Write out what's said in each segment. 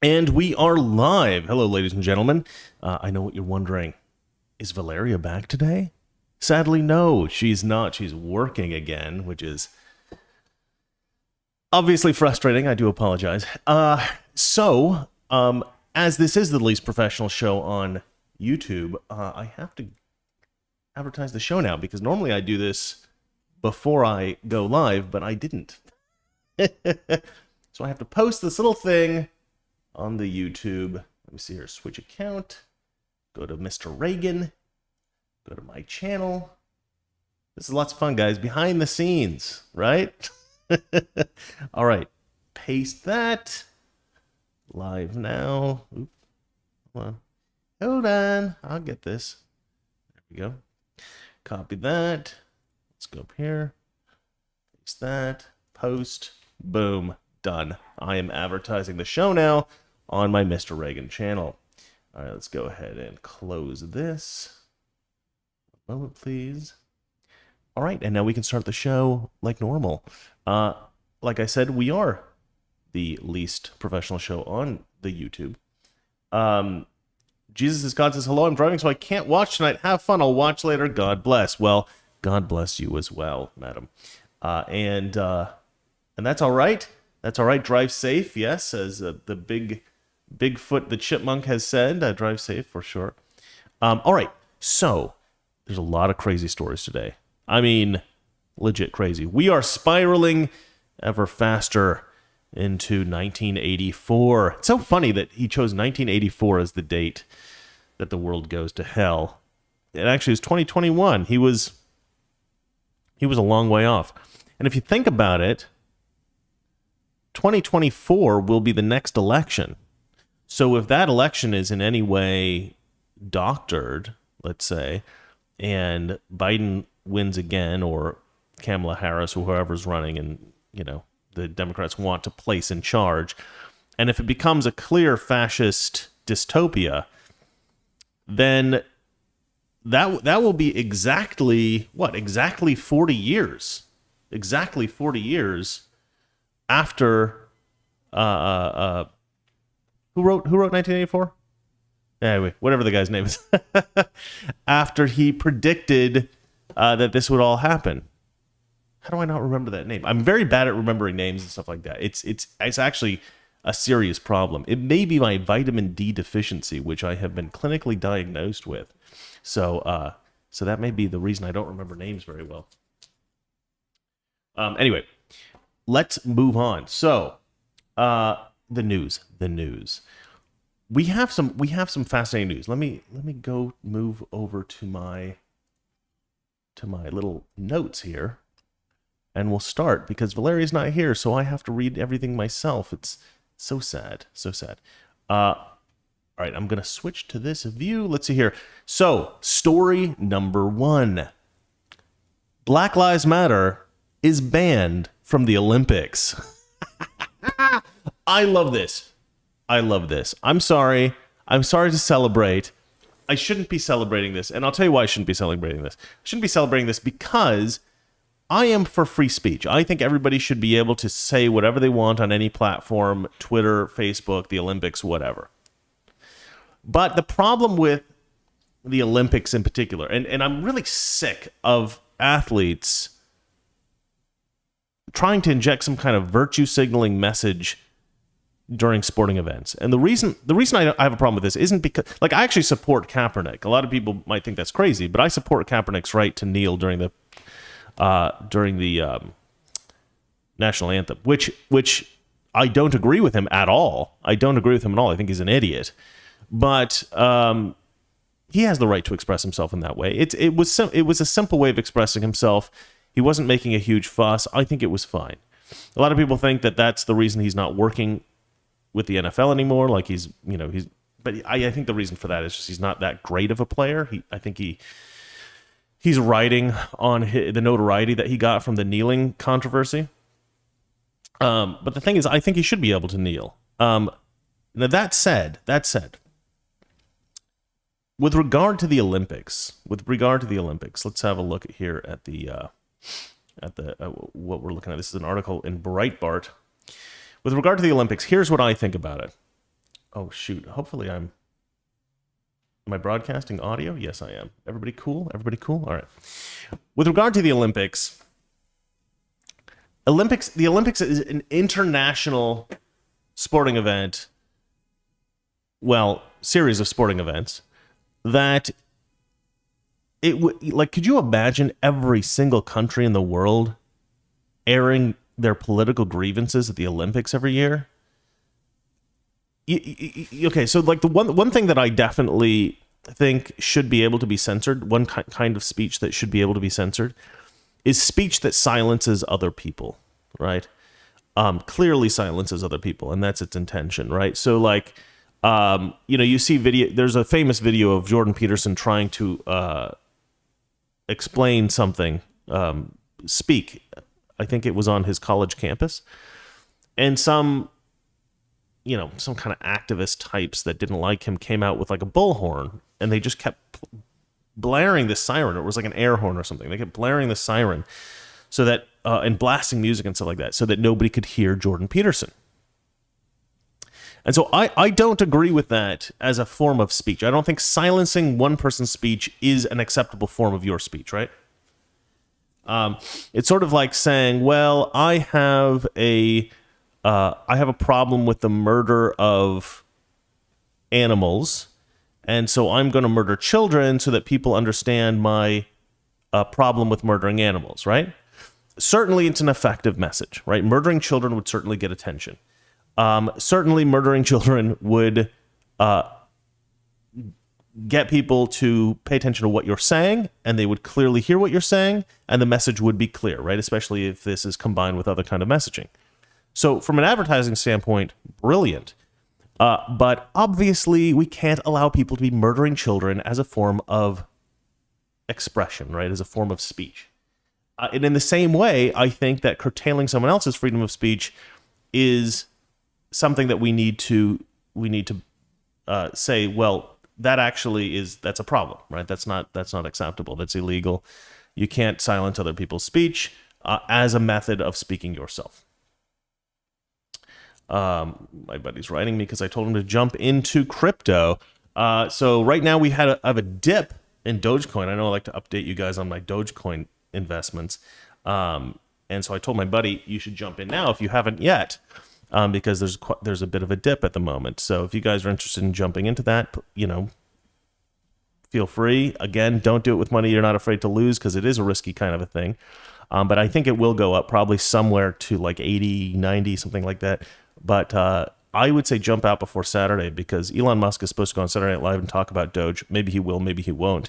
And we are live. Hello, ladies and gentlemen. I know what you're wondering. Is Valeria back today? Sadly, no, she's not. She's working again, which is obviously frustrating. I do apologize. As this is the least professional show on YouTube, I have to advertise the show now because normally I do this before I go live, but I didn't. So I have to post this little thing on the YouTube. Let me see here. Switch account. Go to Mr. Reagan. Go to my channel. This is lots of fun, guys. Behind the scenes, right? All right. Paste that. Live now. Oop. Hold on. Hold on. I'll get this. There we go. Copy that. Let's go up here. Paste that. Post. Boom. Done. I am advertising the show now on my Mr. Reagan channel. All right, let's go ahead and close this. A moment, please. All right, and now we can start the show like normal. Like I said, we are the least professional show on the YouTube. Jesus is God says, hello, I'm driving, so I can't watch tonight. Have fun. I'll watch later. God bless. Well, God bless you as well, madam. And that's all right. That's all right. Drive safe, yes, as the Bigfoot the chipmunk has said. Drive safe for sure. All right, so there's a lot of crazy stories today. I mean, legit crazy. We are spiraling ever faster into 1984. It's so funny that he chose 1984 as the date that the world goes to hell. It actually was 2021. He was a long way off. And if you think about it, 2024 will be the next election. So if that election is in any way doctored, let's say, and Biden wins again, or Kamala Harris or whoever's running and, the Democrats want to place in charge, and if it becomes a clear fascist dystopia, then that will be exactly 40 years. Exactly 40 years after who wrote 1984? Anyway, whatever the guy's name is. After he predicted that this would all happen. How do I not remember that name? I'm very bad at remembering names and stuff like that. It's actually a serious problem. It may be my vitamin D deficiency, which I have been clinically diagnosed with. So that may be the reason I don't remember names very well. Anyway, let's move on. So, the news. We have some fascinating news. Let me go move over to my little notes here, and we'll start because Valeria's not here, so I have to read everything myself. It's so sad. All right, I'm gonna switch to this view. Let's see here. So, story number 1: Black Lives Matter is banned from the Olympics. I love this. I'm sorry to celebrate. I shouldn't be celebrating this, and I'll tell you why I shouldn't be celebrating this. I shouldn't be celebrating this because I am for free speech. I think everybody should be able to say whatever they want on any platform, Twitter, Facebook, the Olympics, whatever. But the problem with the Olympics in particular, and I'm really sick of athletes trying to inject some kind of virtue signaling message during sporting events. And the reason I have a problem with this isn't because, I actually support Kaepernick. A lot of people might think that's crazy, but I support Kaepernick's right to kneel during the national anthem, which I don't agree with him at all. I think he's an idiot. But he has the right to express himself in that way. It was a simple way of expressing himself. He wasn't making a huge fuss. I think it was fine. A lot of people think that that's the reason he's not working with the NFL anymore. But I think the reason for that is just he's not that great of a player. I think he's riding on the notoriety that he got from the kneeling controversy. But the thing is, I think he should be able to kneel. Now that said, with regard to the Olympics, let's have a look here at what we're looking at. This is an article in Breitbart. With regard to the Olympics, here's what I think about it. Oh, shoot. Hopefully Am I broadcasting audio? Yes, I am. Everybody cool? Everybody cool? All right. With regard to the Olympics, the Olympics is an international sporting event, well, series of sporting events that it would, like, could you imagine every single country in the world airing their political grievances at the Olympics every year? Okay, so like the one thing that I definitely think should be able to be censored, one kind of speech that should be able to be censored, is speech that silences other people, right? Clearly silences other people, and that's its intention, right? So like, you see there's a famous video of Jordan Peterson trying to explain something, speak. I think it was on his college campus, and some kind of activist types that didn't like him came out with like a bullhorn, and they just kept blaring this siren. It was like an air horn or something. They kept blaring the siren so that and blasting music and stuff like that, so that nobody could hear Jordan Peterson. And so I don't agree with that as a form of speech. I don't think silencing one person's speech is an acceptable form of your speech, right? It's sort of like saying, well, I have a problem with the murder of animals, and so I'm going to murder children so that people understand my problem with murdering animals, right? Certainly it's an effective message, right? Murdering children would certainly get attention. Certainly murdering children would get people to pay attention to what you're saying, and they would clearly hear what you're saying, and the message would be clear, right? Especially if this is combined with other kind of messaging. So from an advertising standpoint, brilliant. But obviously we can't allow people to be murdering children as a form of expression, right? As a form of speech. And in the same way, I think that curtailing someone else's freedom of speech is something that we need to say, well, that's a problem, right? That's not acceptable. That's illegal. You can't silence other people's speech as a method of speaking yourself. My buddy's writing me because I told him to jump into crypto. So right now I have a dip in Dogecoin. I know I like to update you guys on my Dogecoin investments. And so I told my buddy, you should jump in now if you haven't yet, because there's a bit of a dip at the moment. So if you guys are interested in jumping into that, feel free. Again, don't do it with money you're not afraid to lose, because it is a risky kind of a thing. But I think it will go up probably somewhere to like 80, 90, something like that. But I would say jump out before Saturday, because Elon Musk is supposed to go on Saturday Night Live and talk about Doge. Maybe he will, maybe he won't.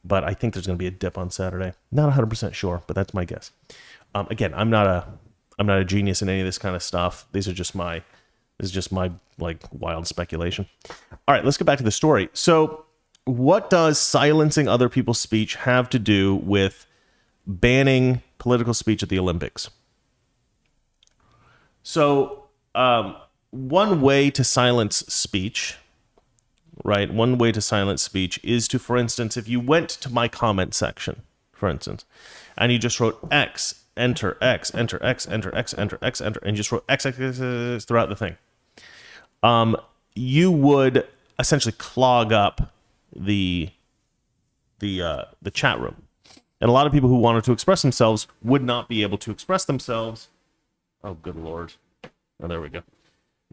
But I think there's going to be a dip on Saturday. Not 100% sure, but that's my guess. Again, I'm not a genius in any of this kind of stuff. This is just my like wild speculation. All right, let's get back to the story. So, what does silencing other people's speech have to do with banning political speech at the Olympics? So, one way to silence speech, right? One way to silence speech is to, for instance, if you went to my comment section, for instance, and you just wrote X, enter, X, enter, X, enter, X, enter, X, enter, and just wrote X, X, X, X throughout the thing, you would essentially clog up the chat room. And a lot of people who wanted to express themselves would not be able to express themselves. Oh, good Lord. Oh, there we go.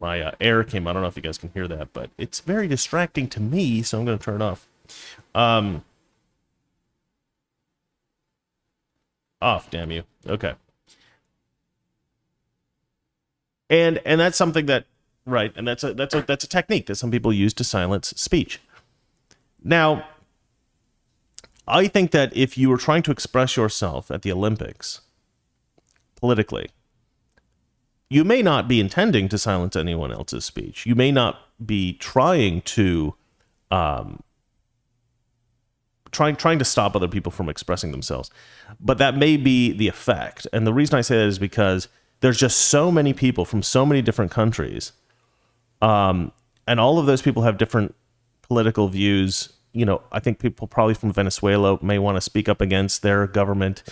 My air came. I don't know if you guys can hear that, but it's very distracting to me, so I'm going to turn it off. Off, damn you. Okay. And that's something that, right, and that's a technique that some people use to silence speech. Now, I think that if you were trying to express yourself at the Olympics politically, you may not be intending to silence anyone else's speech. You may not be trying to trying to stop other people from expressing themselves, but that may be the effect. And the reason I say that is because there's just so many people from so many different countries, and all of those people have different political views. I think people probably from Venezuela may want to speak up against their government.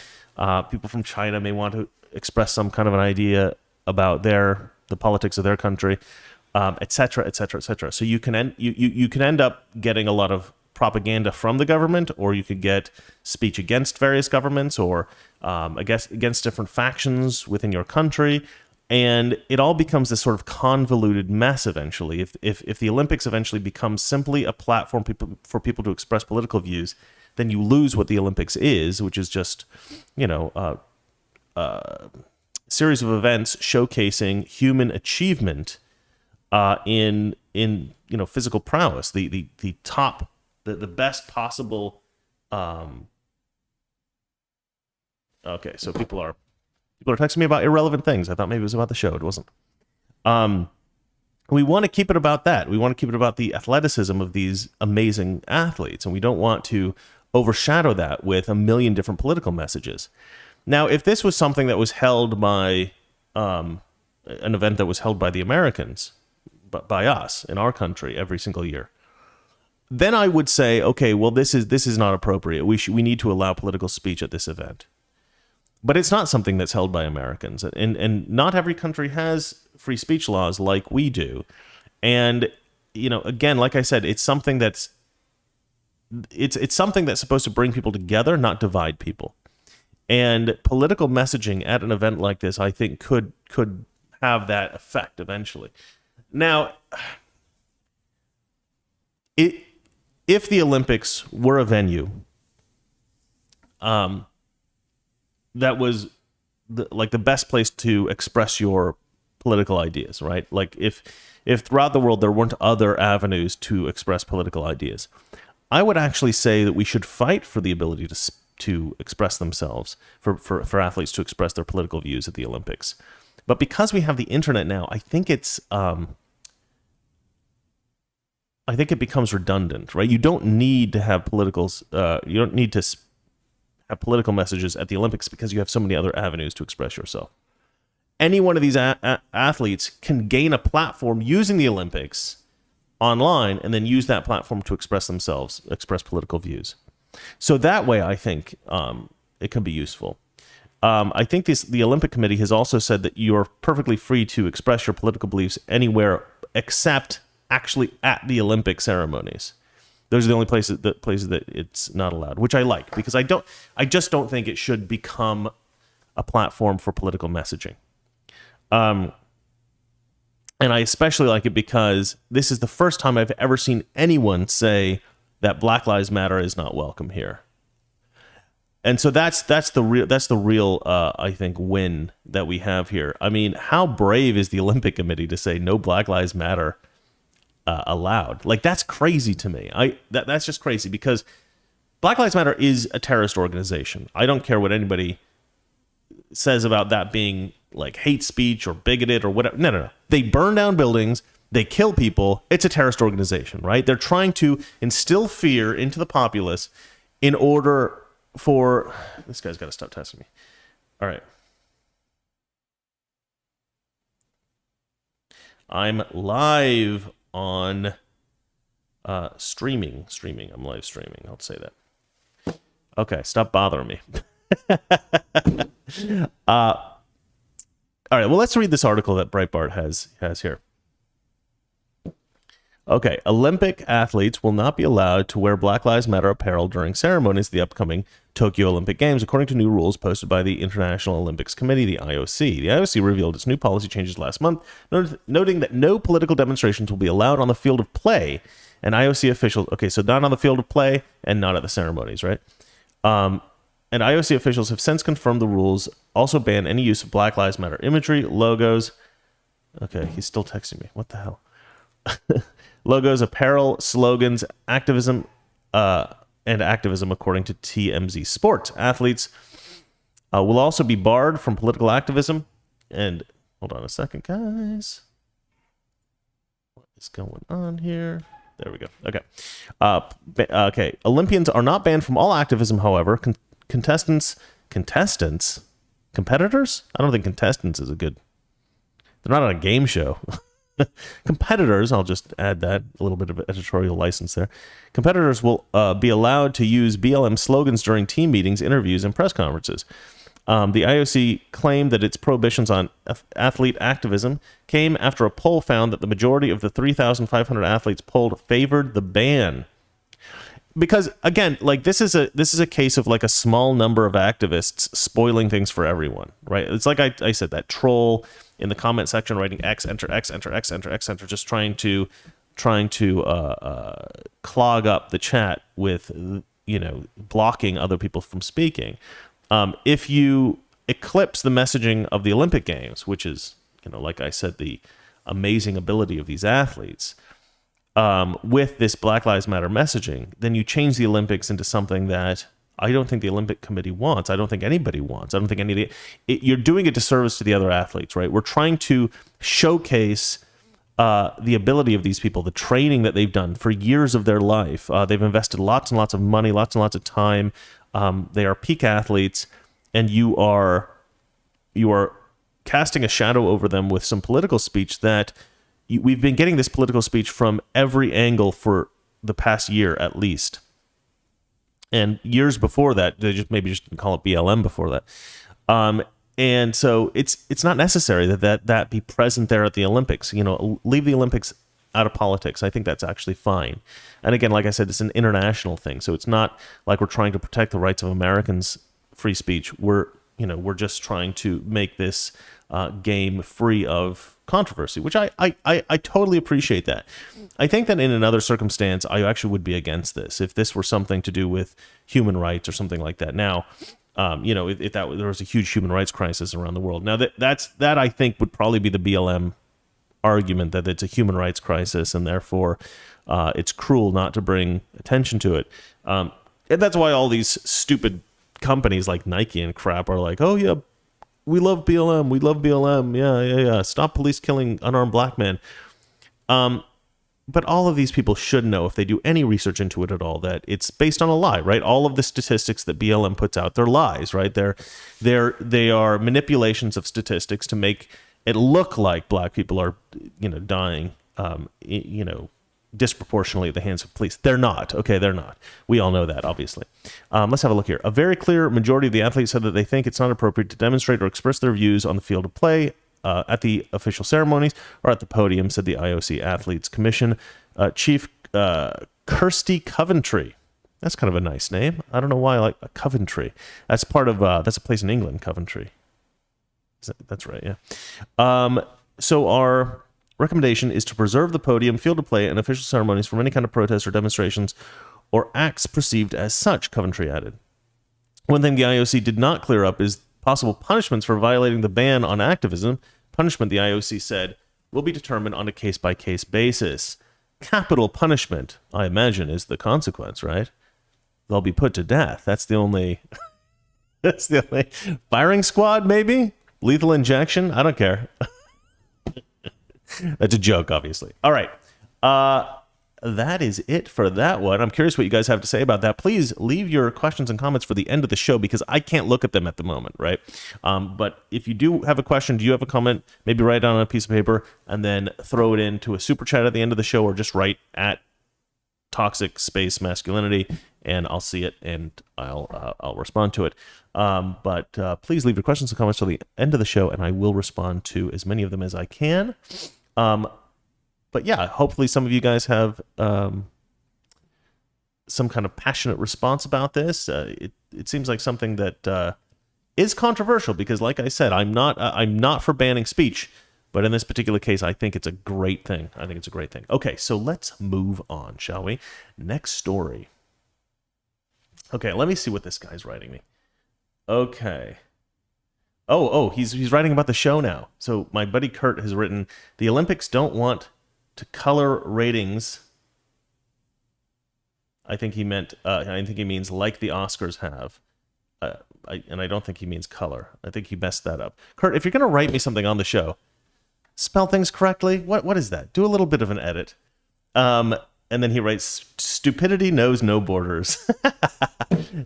People from China may want to express some kind of an idea about the politics of their country. et cetera, et cetera, et cetera. So you can you can end up getting a lot of propaganda from the government, or you could get speech against various governments, or I guess against different factions within your country. And it all becomes this sort of convoluted mess eventually. If the Olympics eventually becomes simply a platform for people to express political views, then you lose what the Olympics is, which is just, series of events showcasing human achievement in physical prowess, the top, the best possible. Okay, so people are texting me about irrelevant things. I thought maybe it was about the show. It wasn't. We want to keep it about that. We want to keep it about the athleticism of these amazing athletes, and we don't want to overshadow that with a million different political messages. Now, if this was something that was held by an event that was held by the Americans, but by us in our country every single year, then I would say, okay, well, this is not appropriate. We need to allow political speech at this event. But it's not something that's held by Americans, and not every country has free speech laws like we do. And again, like I said, it's something that's supposed to bring people together, not divide people. And political messaging at an event like this, I think, could have that effect eventually. Now, if the Olympics were a venue, that was the best place to express your political ideas, right? Like if throughout the world there weren't other avenues to express political ideas, I would actually say that we should fight for the ability to express themselves, for athletes to express their political views at the Olympics. But because we have the internet now, I think it becomes redundant, right? You don't need to have you don't need to have political messages at the Olympics because you have so many other avenues to express yourself. Any one of these athletes can gain a platform using the Olympics online, and then use that platform to express themselves, express political views. So that way, I think it can be useful. I think the Olympic Committee has also said that you are perfectly free to express your political beliefs anywhere except actually at the Olympic ceremonies. Those are the only places that it's not allowed, which I like, because I just don't think it should become a platform for political messaging. And I especially like it because this is the first time I've ever seen anyone say that Black Lives Matter is not welcome here. And so that's the real I think win that we have here. I mean, how brave is the Olympic Committee to say no Black Lives Matter allowed? Like, that's crazy to me. That's just crazy, because Black Lives Matter is a terrorist organization. I don't care what anybody says about that being like hate speech or bigoted or whatever. No. They burn down buildings. They kill people. It's a terrorist organization, right? They're trying to instill fear into the populace in order for... This guy's got to stop testing me. All right. I'm live on streaming. I'm live streaming. I'll say that. Okay, stop bothering me. All right, well, let's read this article that Breitbart has here. Okay, Olympic athletes will not be allowed to wear Black Lives Matter apparel during ceremonies of the upcoming Tokyo Olympic Games, according to new rules posted by the International Olympics Committee, the IOC. The IOC revealed its new policy changes last month, noting that no political demonstrations will be allowed on the field of play. And IOC officials, okay, so not on the field of play and not at the ceremonies, right? And IOC officials have since confirmed the rules also ban any use of Black Lives Matter imagery, logos. Okay, he's still texting me. What the hell? Logos, apparel, slogans, activism, according to TMZ Sports. Athletes will also be barred from political activism. And hold on a second, guys. What is going on here? There we go. Okay. Okay. Olympians are not banned from all activism, however. Competitors? I don't think contestants is a good... They're not on a game show. Competitors, I'll just add that, a little bit of editorial license there. Competitors will be allowed to use BLM slogans during team meetings, interviews, and press conferences. The IOC claimed that its prohibitions on athlete activism came after a poll found that the majority of the 3,500 athletes polled favored the ban. Because again, like this is a case of like a small number of activists spoiling things for everyone, right? It's like I said, that troll in the comment section writing X, enter X, enter X, enter X, enter, just trying to clog up the chat with, you know, blocking other people from speaking. If you eclipse the messaging of the Olympic Games, which is, you know, like I said, the amazing ability of these athletes, with this Black Lives Matter messaging, then you change the Olympics into something that I don't think the Olympic Committee wants. I don't think anybody wants. I don't think you're doing a disservice to the other athletes, right? We're trying to showcase the ability of these people, the training that they've done for years of their life. They've invested lots and lots of money, lots and lots of time. They are peak athletes, and you are casting a shadow over them with some political speech that we've been getting this political speech from every angle for the past year at least. And years before that, they just didn't call it BLM before that. And so it's not necessary that be present there at the Olympics. You know, leave the Olympics out of politics. I think that's actually fine. And again, like I said, it's an international thing. So it's not like we're trying to protect the rights of Americans' free speech. We're just trying to make this game free of controversy, which I totally appreciate that. I think that in another circumstance, I actually would be against this. If this were something to do with human rights or something like that. Now, if there was a huge human rights crisis around the world. Now that I think would probably be the BLM argument, that it's a human rights crisis and therefore it's cruel not to bring attention to it. And that's why all these stupid companies like Nike and crap are like, oh yeah, we love BLM. We love BLM. Yeah. Stop police killing unarmed black men. But all of these people should know, if they do any research into it at all, that it's based on a lie, right? All of the statistics that BLM puts out, they're lies, right? They are manipulations of statistics to make it look like black people are, dying, disproportionately at the hands of police. They're not. Okay, they're not. We all know that, obviously. Let's have a look here. A very clear majority of the athletes said that they think it's not appropriate to demonstrate or express their views on the field of play at the official ceremonies or at the podium, said the IOC Athletes Commission Chief Kirsty Coventry. That's kind of a nice name. I don't know why I like Coventry. That's part of that's a place in England, Coventry. That's right, yeah. So our recommendation is to preserve the podium, field of play, and official ceremonies from any kind of protests or demonstrations or acts perceived as such, Coventry added. One thing the IOC did not clear up is possible punishments for violating the ban on activism. Punishment, the IOC said, will be determined on a case-by-case basis. Capital punishment, I imagine, is the consequence, right? They'll be put to death. That's the only firing squad, maybe? Lethal injection? I don't care. That's a joke, obviously. All right. That is it for that one. I'm curious what you guys have to say about that. Please leave your questions and comments for the end of the show, because I can't look at them at the moment, right? But if you do have a question, do you have a comment, maybe write it on a piece of paper and then throw it into a super chat at the end of the show, or just write at toxic space masculinity and I'll see it and I'll respond to it. But please leave your questions and comments till the end of the show and I will respond to as many of them as I can. But yeah, hopefully some of you guys have some kind of passionate response about this. It seems like something that is controversial because, like I said, I'm not for banning speech, but in this particular case, I think it's a great thing. Okay, so let's move on, shall we? Next story. Okay, let me see what this guy's writing me. Okay. Oh, he's writing about the show now. So my buddy Kurt has written, the Olympics don't want to color ratings. I think he means like the Oscars have. And I don't think he means color. I think he messed that up. Kurt, if you're going to write me something on the show, spell things correctly. What is that? Do a little bit of an edit. And then he writes, stupidity knows no borders.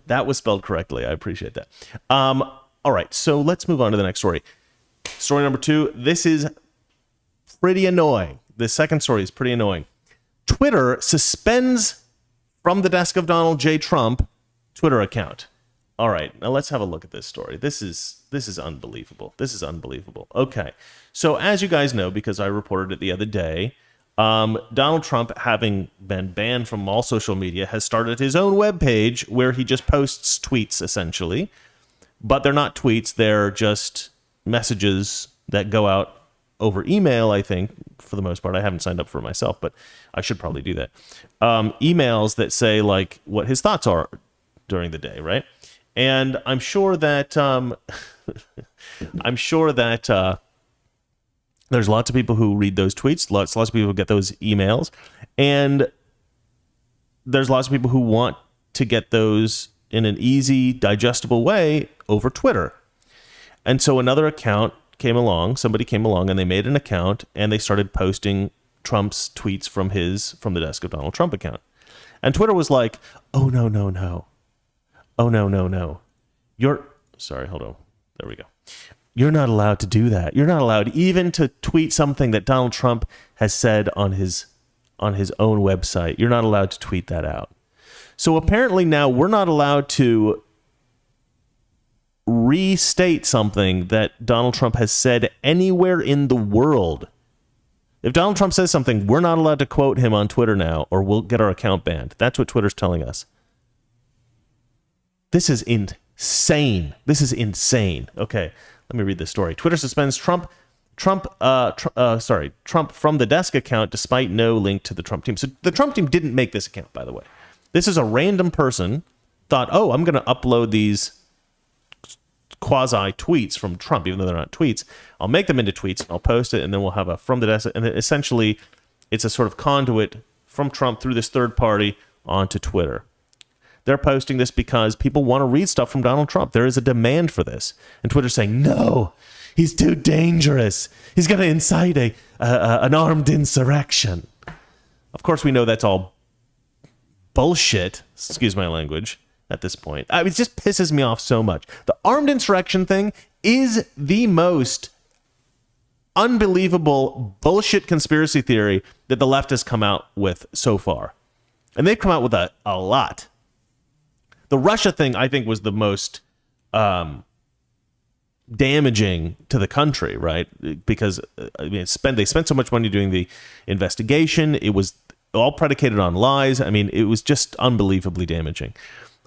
That was spelled correctly. I appreciate that. All right, so let's move on to the next story. Story number 2. This is pretty annoying. The second story is pretty annoying. Twitter suspends from the desk of Donald J. Trump Twitter account. All right, now let's have a look at this story. This is unbelievable. This is unbelievable. Okay, so as you guys know, because I reported it the other day, Donald Trump, having been banned from all social media, has started his own webpage where he just posts tweets, essentially. But they're not tweets. They're just messages that go out over email, I think, for the most part. I haven't signed up for it myself, but I should probably do that. Emails that say, like, what his thoughts are during the day, right? And I'm sure that there's lots of people who read those tweets, lots of people who get those emails, and there's lots of people who want to get those in an easy, digestible way over Twitter. And so another account came along, somebody came along, and they made an account, and they started posting Trump's tweets from the Desk of Donald Trump account. And Twitter was like, oh, no. Oh, no. Sorry, hold on. There we go. You're not allowed to do that. You're not allowed even to tweet something that Donald Trump has said on his own website. You're not allowed to tweet that out. So apparently now we're not allowed to restate something that Donald Trump has said anywhere in the world. If Donald Trump says something, we're not allowed to quote him on Twitter now, or we'll get our account banned. That's what Twitter's telling us. This is insane. Okay, let me read this story. Twitter suspends Trump from the Desk account despite no link to the Trump team. So the Trump team didn't make this account, by the way. This is a random person thought, oh, I'm going to upload these quasi tweets from Trump, even though they're not tweets. I'll make them into tweets, and I'll post it, and then we'll have a from the Desk. And essentially, it's a sort of conduit from Trump through this third party onto Twitter. They're posting this because people want to read stuff from Donald Trump. There is a demand for this. And Twitter's saying, no, he's too dangerous. He's going to incite an armed insurrection. Of course, we know that's all bullshit, excuse my language, at this point. It just pisses me off so much. The armed insurrection thing is the most unbelievable bullshit conspiracy theory that the left has come out with so far. And they've come out with a lot. The Russia thing, I think, was the most damaging to the country, right? Because they spent so much money doing the investigation. It was all predicated on lies. I mean, it was just unbelievably damaging.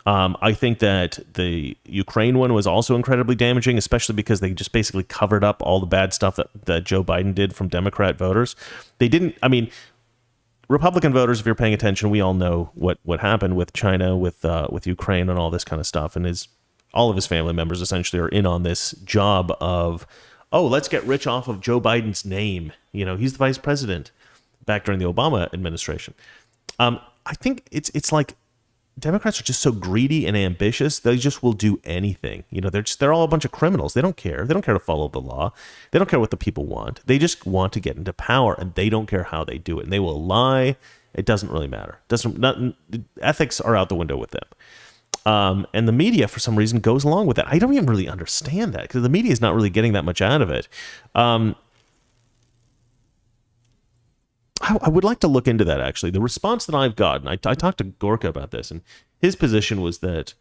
I think that the Ukraine one was also incredibly damaging, especially because they just basically covered up all the bad stuff that Joe Biden did from Democrat voters. They didn't, I mean, Republican voters, if you're paying attention, we all know what happened with China, with Ukraine, and all this kind of stuff. And all of his family members essentially are in on this job of, oh, let's get rich off of Joe Biden's name. You know, he's the vice president back during the Obama administration. I think it's like Democrats are just so greedy and ambitious. They just will do anything. You know, they're all a bunch of criminals. They don't care. They don't care to follow the law. They don't care what the people want. They just want to get into power, and they don't care how they do it. And they will lie. It doesn't really matter. Ethics are out the window with them. And the media, for some reason, goes along with that. I don't even really understand that because the media is not really getting that much out of it. I would like to look into that, actually. The response that I've gotten, I talked to Gorka about this, and his position was that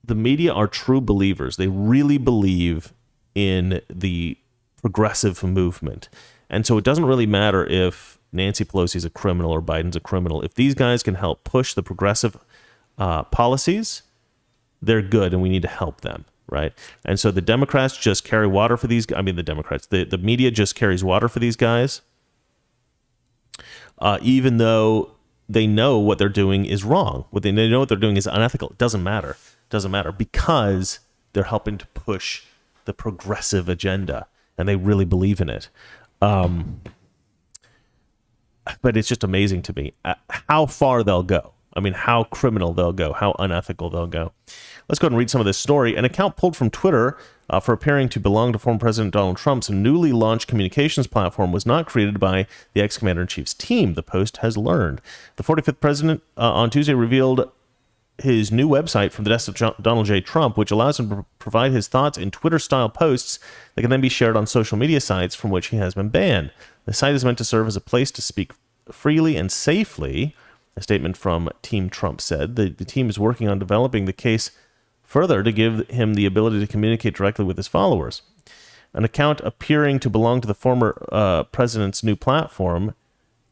the media are true believers. They really believe in the progressive movement. And so it doesn't really matter if Nancy Pelosi is a criminal or Biden's a criminal. If these guys can help push the progressive policies, they're good, and we need to help them, right? And so the Democrats just carry water for these. I mean, the media just carries water for these guys. Even though they know what they're doing is wrong. They know what they're doing is unethical. It doesn't matter. It doesn't matter because they're helping to push the progressive agenda, and they really believe in it. But it's just amazing to me how far they'll go. I mean, how criminal they'll go, how unethical they'll go. Let's go ahead and read some of this story. An account pulled from Twitter for appearing to belong to former President Donald Trump's newly launched communications platform was not created by the ex-commander-in-chief's team, the Post has learned. The 45th president on Tuesday revealed his new website from the desk of Donald J. Trump, which allows him to provide his thoughts in Twitter-style posts that can then be shared on social media sites from which he has been banned. The site is meant to serve as a place to speak freely and safely. A statement from Team Trump said the team is working on developing the case Further, to give him the ability to communicate directly with his followers. An account appearing to belong to the former president's new platform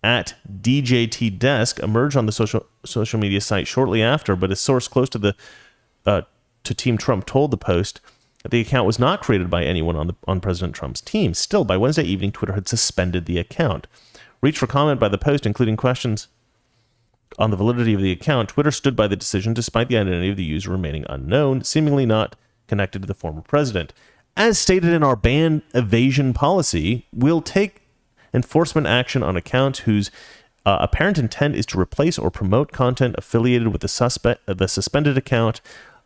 at DJT Desk emerged on the social media site shortly after, but a source close to the to Team Trump told the Post that the account was not created by anyone on President Trump's team. Still, by Wednesday evening, Twitter had suspended the account. Reached for comment by the Post, including questions on the validity of the account. Twitter stood by the decision despite the identity of the user remaining unknown, seemingly not connected to the former president. As stated in our ban evasion policy, we'll take enforcement action on accounts whose apparent intent is to replace or promote content affiliated with the suspended account,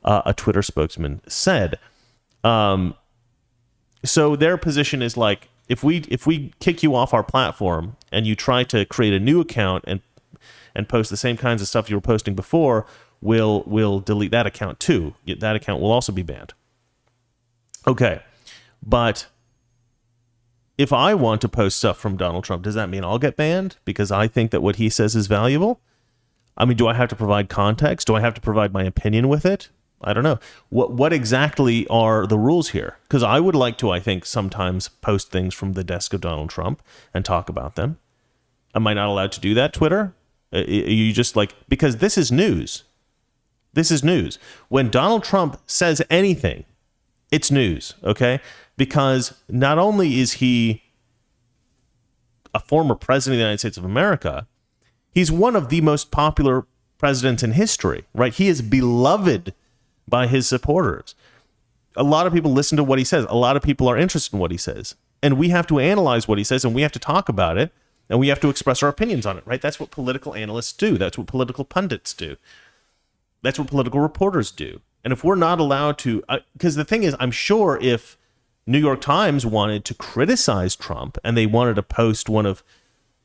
a Twitter spokesman said. So their position is like, if we kick you off our platform and you try to create a new account and post the same kinds of stuff you were posting before, we'll delete that account too. That account will also be banned. Okay, but if I want to post stuff from Donald Trump, does that mean I'll get banned because I think that what he says is valuable? I mean, do I have to provide context? Do I have to provide my opinion with it? I don't know. What exactly are the rules here? Because I would like to, I think, sometimes post things from the desk of Donald Trump and talk about them. Am I not allowed to do that, Twitter? You just like, because this is news. This is news. When Donald Trump says anything, it's news, okay? Because not only is he a former president of the United States of America, he's one of the most popular presidents in history, right? He is beloved by his supporters. A lot of people listen to what he says. A lot of people are interested in what he says. And we have to analyze what he says, and we have to talk about it, and we have to express our opinions on it, right? That's what political analysts do. That's what political pundits do. That's what political reporters do. And if we're not allowed to, because the thing is, I'm sure if New York Times wanted to criticize Trump and they wanted to post one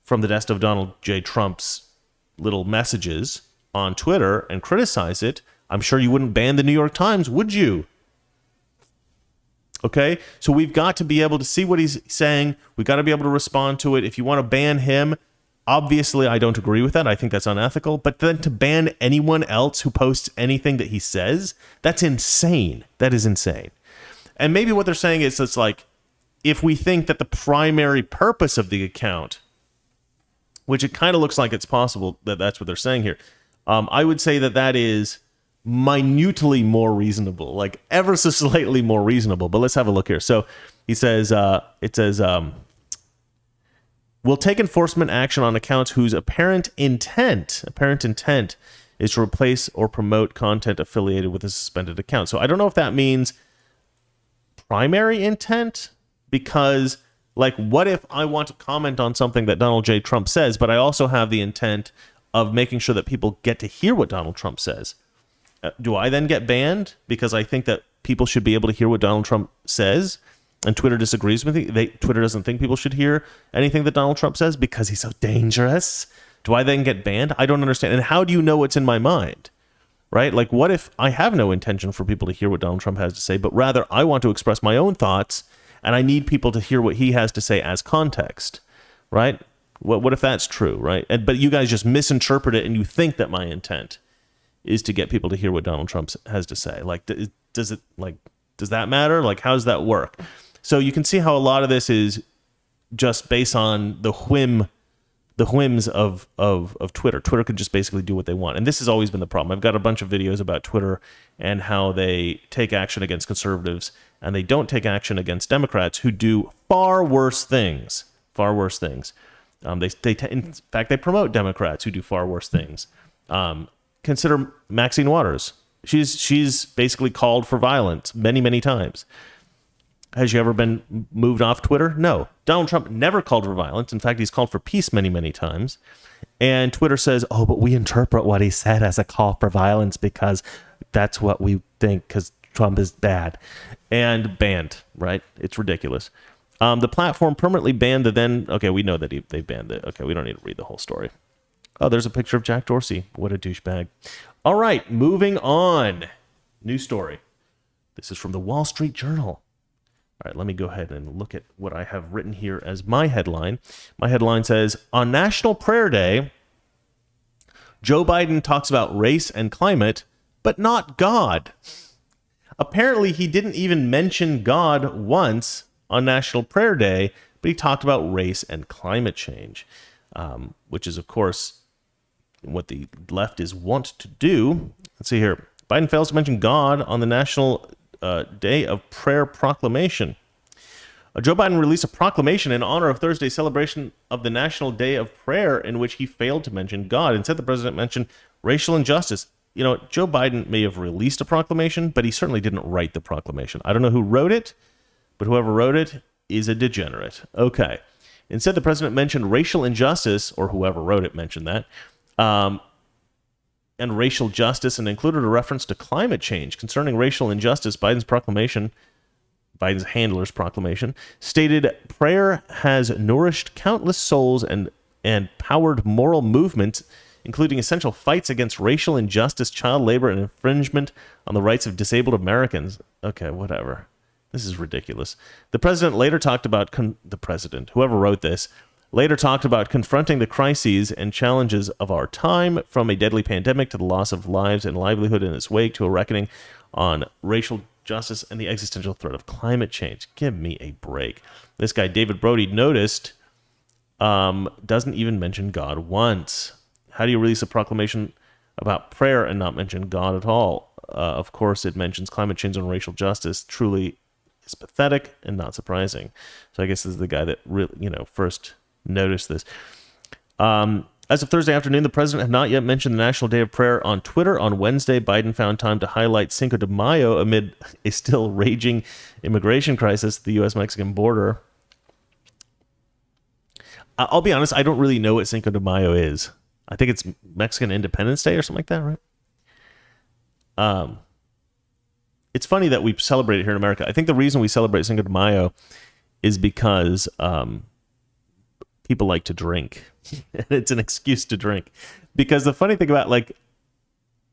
from the desk of Donald J. Trump's little messages on Twitter and criticize it, I'm sure you wouldn't ban the New York Times, would you? Okay, so we've got to be able to see what he's saying. We've got to be able to respond to it. If you want to ban him, obviously I don't agree with that. I think that's unethical. But then to ban anyone else who posts anything that he says, that's insane. That is insane. And maybe what they're saying is it's like, if we think that the primary purpose of the account, which it kind of looks like it's possible that that's what they're saying here, I would say that is minutely more reasonable, like ever so slightly more reasonable. But let's have a look here. So he says, we'll take enforcement action on accounts whose apparent intent is to replace or promote content affiliated with a suspended account. So I don't know if that means primary intent, because like, what if I want to comment on something that Donald J. Trump says, but I also have the intent of making sure that people get to hear what Donald Trump says? Do I then get banned because I think that people should be able to hear what Donald Trump says, and Twitter disagrees with me? Twitter doesn't think people should hear anything that Donald Trump says because he's so dangerous. Do I then get banned? I don't understand. And how do you know what's in my mind? Right? Like, what if I have no intention for people to hear what Donald Trump has to say, but rather I want to express my own thoughts, and I need people to hear what he has to say as context, right? What if that's true, right? But you guys just misinterpret it, and you think that my intent is to get people to hear what Donald Trump has to say. Like, does that matter? Like, how does that work? So you can see how a lot of this is just based on the whims of Twitter. Twitter could just basically do what they want. And this has always been the problem. I've got a bunch of videos about Twitter and how they take action against conservatives and they don't take action against Democrats who do far worse things. Far worse things. In fact, they promote Democrats who do far worse things. Consider Maxine Waters. She's basically called for violence many, many times. Has she ever been moved off Twitter? No. Donald Trump never called for violence. In fact, he's called for peace many, many times. And Twitter says, oh, but we interpret what he said as a call for violence because that's what we think because Trump is bad. And banned, right? It's ridiculous. The platform permanently banned the then... Okay, we know that they banned it. Okay, we don't need to read the whole story. Oh, there's a picture of Jack Dorsey. What a douchebag. All right, moving on. New story. This is from the Wall Street Journal. All right, let me go ahead and look at what I have written here as my headline. My headline says, on National Prayer Day, Joe Biden talks about race and climate, but not God. apparently he didn't even mention God once on National Prayer Day, but he talked about race and climate change, which is, of course, what the left is wont to do. Let's see here. Biden fails to mention God on the National Day of Prayer proclamation. Joe Biden released a proclamation in honor of Thursday's celebration of the National Day of Prayer, in which he failed to mention God. Instead, the president mentioned racial injustice. You know, Joe Biden may have released a proclamation, but he certainly didn't write the proclamation. I don't know who wrote it, but whoever wrote it is a degenerate. Okay. Instead, the president mentioned racial injustice, or whoever wrote it mentioned that, and racial justice, and included a reference to climate change. Concerning racial injustice, Biden's handler's proclamation, stated, prayer has nourished countless souls and powered moral movements, including essential fights against racial injustice, child labor, and infringement on the rights of disabled Americans. Okay, whatever. This is ridiculous. The president later talked about, whoever wrote this, later talked about confronting the crises and challenges of our time, from a deadly pandemic to the loss of lives and livelihood in its wake, to a reckoning on racial justice and the existential threat of climate change. Give me a break. This guy, David Brody, noticed, doesn't even mention God once. How do you release a proclamation about prayer and not mention God at all? Of course, it mentions climate change and racial justice. Truly is pathetic and not surprising. So I guess this is the guy that really, first noticed this. As of Thursday afternoon, the president had not yet mentioned the National Day of Prayer on Twitter. On Wednesday, Biden found time to highlight Cinco de Mayo amid a still raging immigration crisis at the U.S.-Mexican border. I'll be honest, I don't really know what Cinco de Mayo is. I think it's Mexican Independence Day or something like that, right? It's funny that we celebrate it here in America. I think the reason we celebrate Cinco de Mayo is because people like to drink. And it's an excuse to drink. Because the funny thing about,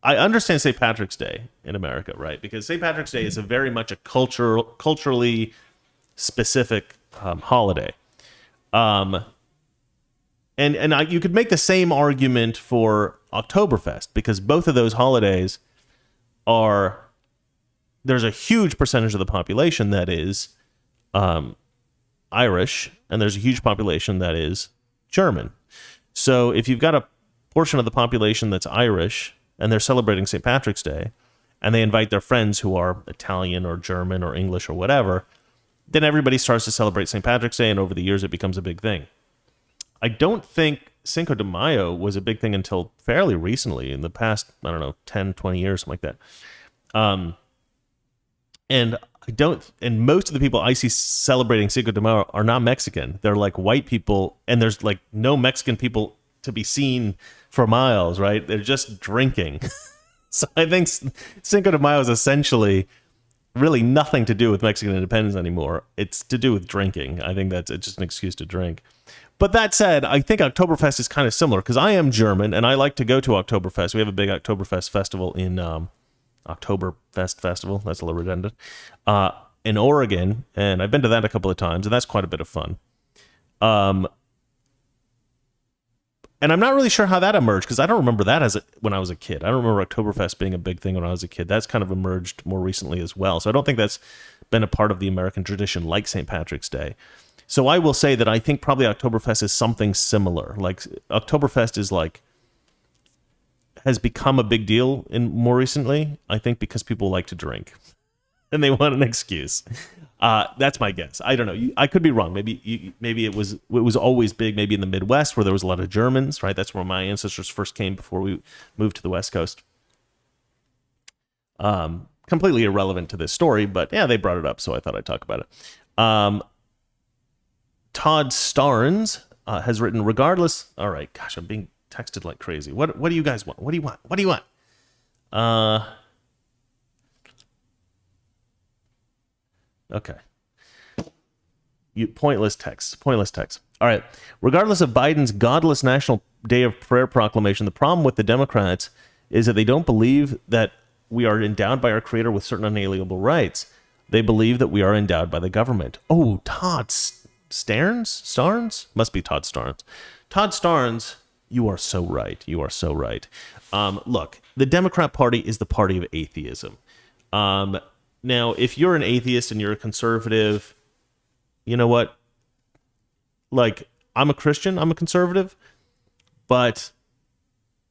I understand St. Patrick's Day in America, right? Because St. Patrick's Day is a very much a culturally specific holiday. And you could make the same argument for Oktoberfest, because both of those holidays there's a huge percentage of the population that is Irish, and there's a huge population that is German. So if you've got a portion of the population that's Irish, and they're celebrating St. Patrick's Day, and they invite their friends who are Italian or German or English or whatever, then everybody starts to celebrate St. Patrick's Day, and over the years it becomes a big thing. I don't think Cinco de Mayo was a big thing until fairly recently, in the past, 10, 20 years, something like that. And most of the people I see celebrating Cinco de Mayo are not Mexican. They're like white people, and there's like no Mexican people to be seen for miles, right? They're just drinking. So I think Cinco de Mayo is essentially really nothing to do with Mexican independence anymore. It's to do with drinking. I think it's just an excuse to drink. But that said, I think Oktoberfest is kind of similar, because I am German and I like to go to Oktoberfest. We have a big Oktoberfest festival in Oktoberfest Festival. That's a little redundant. In Oregon, and I've been to that a couple of times, and that's quite a bit of fun. And I'm not really sure how that emerged, because I don't remember that when I was a kid. I don't remember Oktoberfest being a big thing when I was a kid. That's kind of emerged more recently as well. So I don't think that's been a part of the American tradition like St. Patrick's Day. So I will say that I think probably Oktoberfest is something similar. Like Oktoberfest is has become a big deal more recently, I think, because people like to drink and they want an excuse. That's my guess. I don't know. I could be wrong. Maybe it was always big, maybe in the Midwest where there was a lot of Germans, right? That's where my ancestors first came before we moved to the West Coast. Completely irrelevant to this story, but yeah, they brought it up, so I thought I'd talk about it. Todd Starnes has written, regardless... All right, gosh, I'm being texted like crazy. What do you guys want? What do you want? What do you want? Okay. Pointless text. All right. Regardless of Biden's godless National Day of Prayer proclamation, the problem with the Democrats is that they don't believe that we are endowed by our Creator with certain unalienable rights. They believe that we are endowed by the government. Oh, Todd Starnes? Must be Todd Starnes. Todd Starnes, you are so right. You are so right. Look, the Democrat Party is the party of atheism. Now, if you're an atheist and you're a conservative, you know what? Like, I'm a Christian, I'm a conservative, but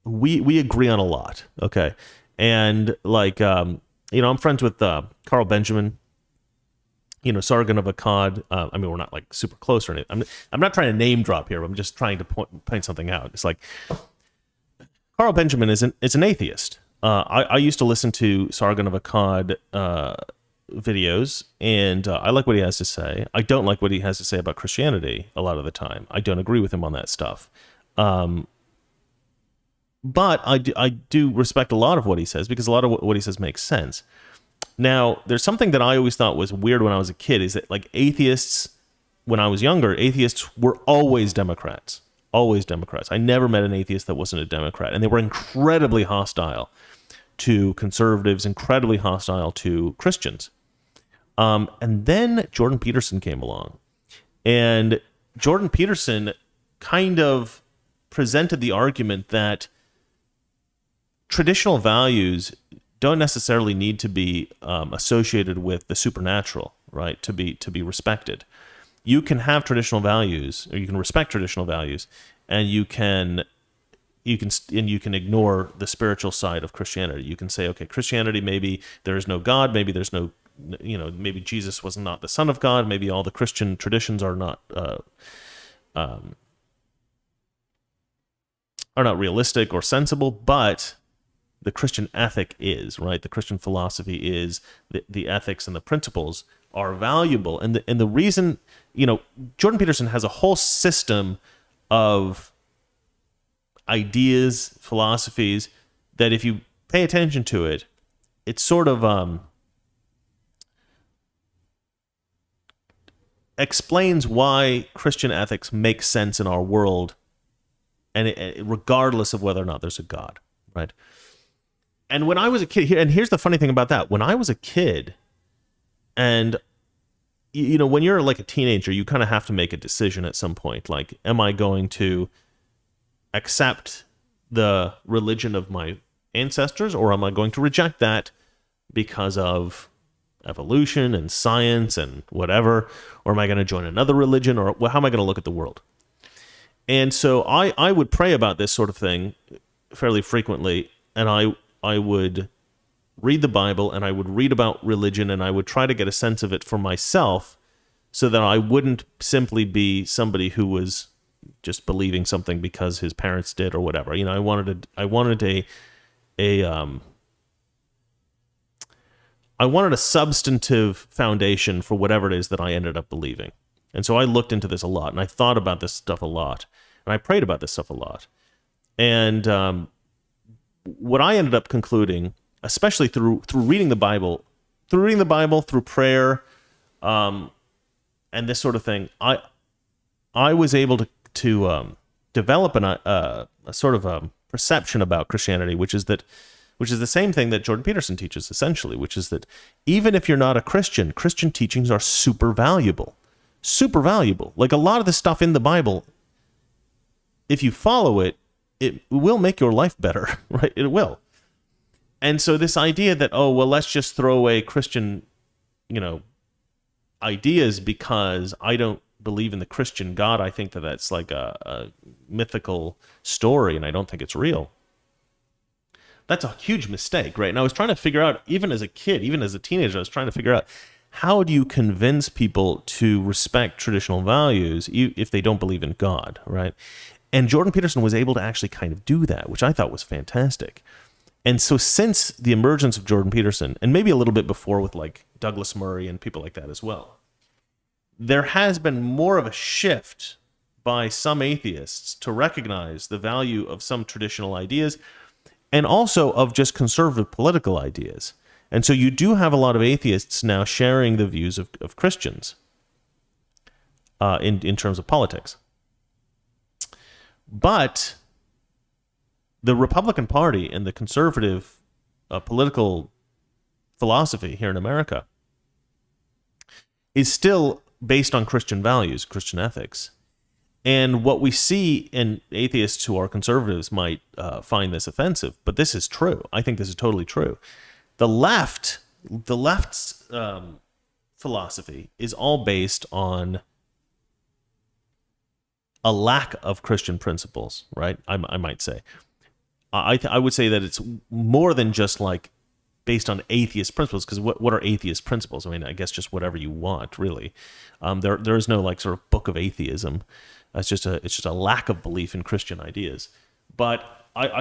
we agree on a lot, okay? And like, I'm friends with Carl Benjamin, Sargon of Akkad. I mean, we're not like super close or anything. I'm not trying to name drop here. I'm just trying to point something out. It's like Carl Benjamin is an atheist. I used to listen to Sargon of Akkad videos, and I like what he has to say. I don't like what he has to say about Christianity a lot of the time. I don't agree with him on that stuff. But I do respect a lot of what he says, because a lot of what he says makes sense. Now, there's something that I always thought was weird when I was a kid, is that like atheists, when I was younger, atheists were always Democrats. Always Democrats. I never met an atheist that wasn't a Democrat. And they were incredibly hostile to conservatives, incredibly hostile to Christians. And then Jordan Peterson came along. And Jordan Peterson kind of presented the argument that traditional values don't necessarily need to be associated with the supernatural, right? To be respected. You can have traditional values, or you can respect traditional values, and you can ignore the spiritual side of Christianity. You can say, okay, Christianity, maybe there is no God, maybe there's no, maybe Jesus was not the Son of God, maybe all the Christian traditions are not realistic or sensible, but the Christian ethic is, right? The Christian philosophy is, the ethics and the principles are valuable. And the reason, Jordan Peterson has a whole system of ideas, philosophies, that if you pay attention to it, it's sort of explains why Christian ethics make sense in our world, and regardless of whether or not there's a God, right? And when I was a kid, and here's the funny thing about that, when I was a kid, and when you're like a teenager, you kind of have to make a decision at some point. Like, am I going to accept the religion of my ancestors, or am I going to reject that because of evolution and science and whatever? Or am I going to join another religion? Or how am I going to look at the world? And so I would pray about this sort of thing fairly frequently, and I would read the Bible, and I would read about religion, and I would try to get a sense of it for myself, so that I wouldn't simply be somebody who was just believing something because his parents did or whatever. I wanted a substantive foundation for whatever it is that I ended up believing. And so I looked into this a lot, and I thought about this stuff a lot, and I prayed about this stuff a lot. And what I ended up concluding, especially through reading the Bible, through prayer, and this sort of thing, I was able to develop a sort of a perception about Christianity, which is the same thing that Jordan Peterson teaches, essentially, which is that even if you're not a Christian, Christian teachings are super valuable. Super valuable. Like, a lot of the stuff in the Bible, if you follow it, it will make your life better, right? It will. And so this idea that, let's just throw away Christian, ideas because I don't believe in the Christian God. I think that that's like a mythical story, and I don't think it's real. That's a huge mistake, right? And I was trying to figure out, even as a kid, even as a teenager, I was trying to figure out, how do you convince people to respect traditional values if they don't believe in God, right? And Jordan Peterson was able to actually kind of do that, which I thought was fantastic. And so since the emergence of Jordan Peterson, and maybe a little bit before with like Douglas Murray and people like that as well, there has been more of a shift by some atheists to recognize the value of some traditional ideas, and also of just conservative political ideas. And so you do have a lot of atheists now sharing the views of Christians in terms of politics. But the Republican Party and the conservative political philosophy here in America is still based on Christian values, Christian ethics. And what we see, in atheists who are conservatives might find this offensive, but this is true. I think this is totally true. The left the left's philosophy is all based on a lack of Christian principles, right? I might say. I would say that it's more than just like based on atheist principles, because what are atheist principles? I mean, I guess just whatever you want, really. There is no like sort of book of atheism. It's just a lack of belief in Christian ideas. But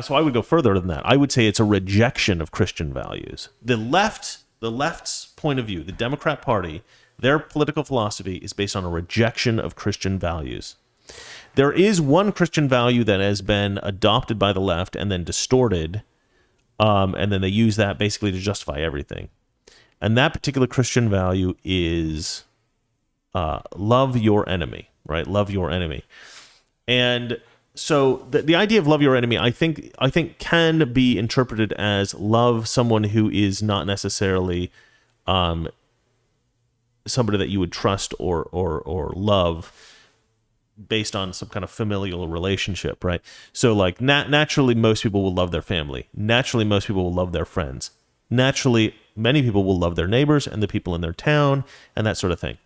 so I would go further than that. I would say it's a rejection of Christian values. The left's point of view, the Democrat Party, their political philosophy is based on a rejection of Christian values. There is one Christian value that has been adopted by the left and then distorted, and then they use that basically to justify everything. And that particular Christian value is love your enemy, right? Love your enemy. And so the idea of love your enemy, I think can be interpreted as love someone who is not necessarily somebody that you would trust or love based on some kind of familial relationship, right? So like naturally most people will love their family. Naturally most people will love their friends. Naturally many people will love their neighbors and the people in their town and that sort of thing.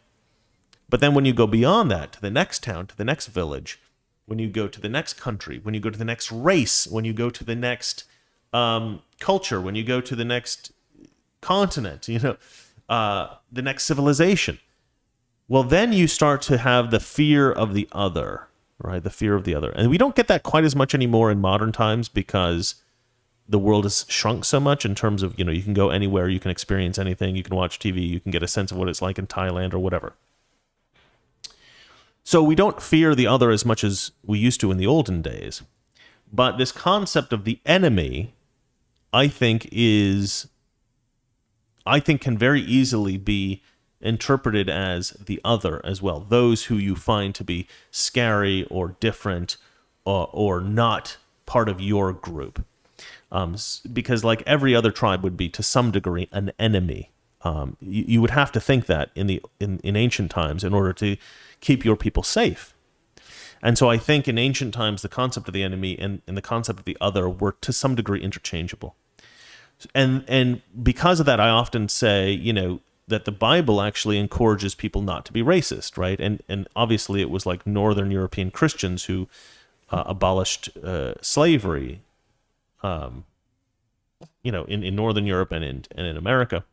But then when you go beyond that to the next town, to the next village, when you go to the next country, when you go to the next race, when you go to the next culture, when you go to the next continent, the next civilization, well, then you start to have the fear of the other, right? The fear of the other. And we don't get that quite as much anymore in modern times because the world has shrunk so much in terms of, you can go anywhere, you can experience anything, you can watch TV, you can get a sense of what it's like in Thailand or whatever. So we don't fear the other as much as we used to in the olden days. But this concept of the enemy, I think can very easily be interpreted as the other as well. Those who you find to be scary or different or not part of your group. Because like every other tribe would be to some degree an enemy. You would have to think that in ancient times in order to keep your people safe. And so I think in ancient times the concept of the enemy and the concept of the other were to some degree interchangeable. And because of that, I often say, that the Bible actually encourages people not to be racist, right? And obviously it was like Northern European Christians who abolished slavery, in Northern Europe and in America,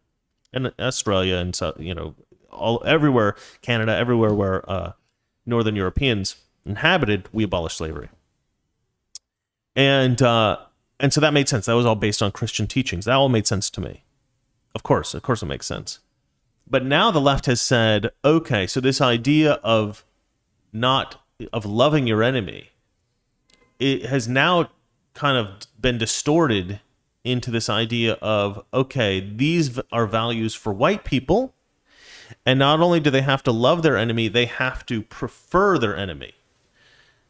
and Australia, and so everywhere, Canada, everywhere where Northern Europeans inhabited, we abolished slavery, and so that made sense. That was all based on Christian teachings. That all made sense to me. Of course, it makes sense. But now the left has said, okay, so this idea of loving your enemy, it has now kind of been distorted into this idea of, okay, these are values for white people, and not only do they have to love their enemy, they have to prefer their enemy,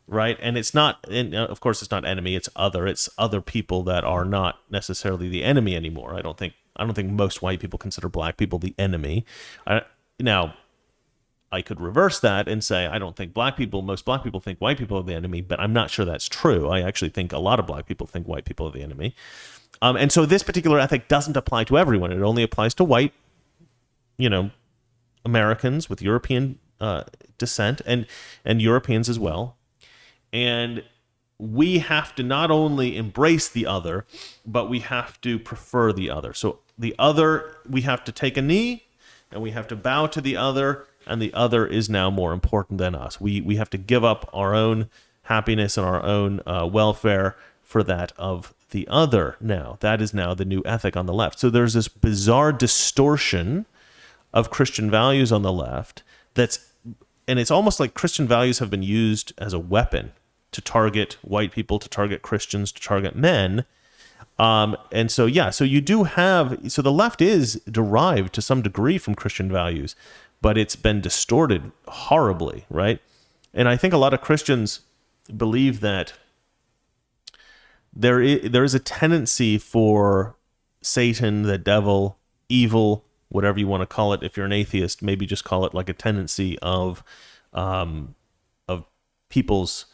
right? And it's not, and of course it's not enemy, it's other people that are not necessarily the enemy anymore. I don't think most white people consider black people the enemy. Now, I could reverse that and say I don't think most black people think white people are the enemy, but I'm not sure that's true. I actually think a lot of black people think white people are the enemy. And so this particular ethic doesn't apply to everyone. It only applies to white, Americans with European descent and Europeans as well. And we have to not only embrace the other, but we have to prefer the other. So the other, we have to take a knee and we have to bow to the other, and the other is now more important than us. We have to give up our own happiness and our own welfare for that of the other now. That is now the new ethic on the left. So there's this bizarre distortion of Christian values on the left and it's almost like Christian values have been used as a weapon to target white people, to target Christians, to target men. And so, so you do have, so the left is derived to some degree from Christian values, but it's been distorted horribly, right? And I think a lot of Christians believe that there is a tendency for Satan, the devil, evil, whatever you want to call it. If you're an atheist, maybe just call it like a tendency of people's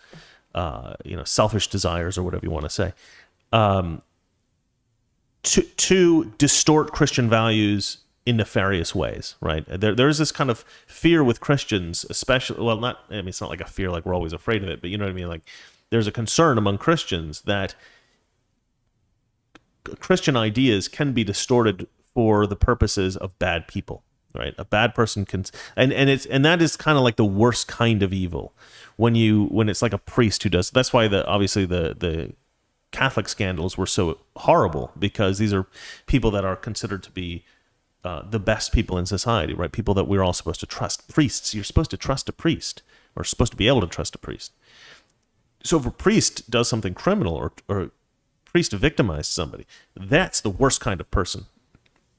selfish desires or whatever you want to say, to distort Christian values in nefarious ways, right? There's this kind of fear with Christians, especially, well, not, I mean, it's not like a fear like we're always afraid of it, but you know what I mean? Like, there's a concern among Christians that Christian ideas can be distorted for the purposes of bad people, right? A bad person can, and that is kind of like the worst kind of evil when it's like a priest who does. That's why obviously the Catholic scandals were so horrible, because these are people that are considered to be the best people in society, right? People that we're all supposed to trust. Priests, you're supposed to trust a priest, or supposed to be able to trust a priest. So if a priest does something criminal, or a priest victimized somebody, that's the worst kind of person,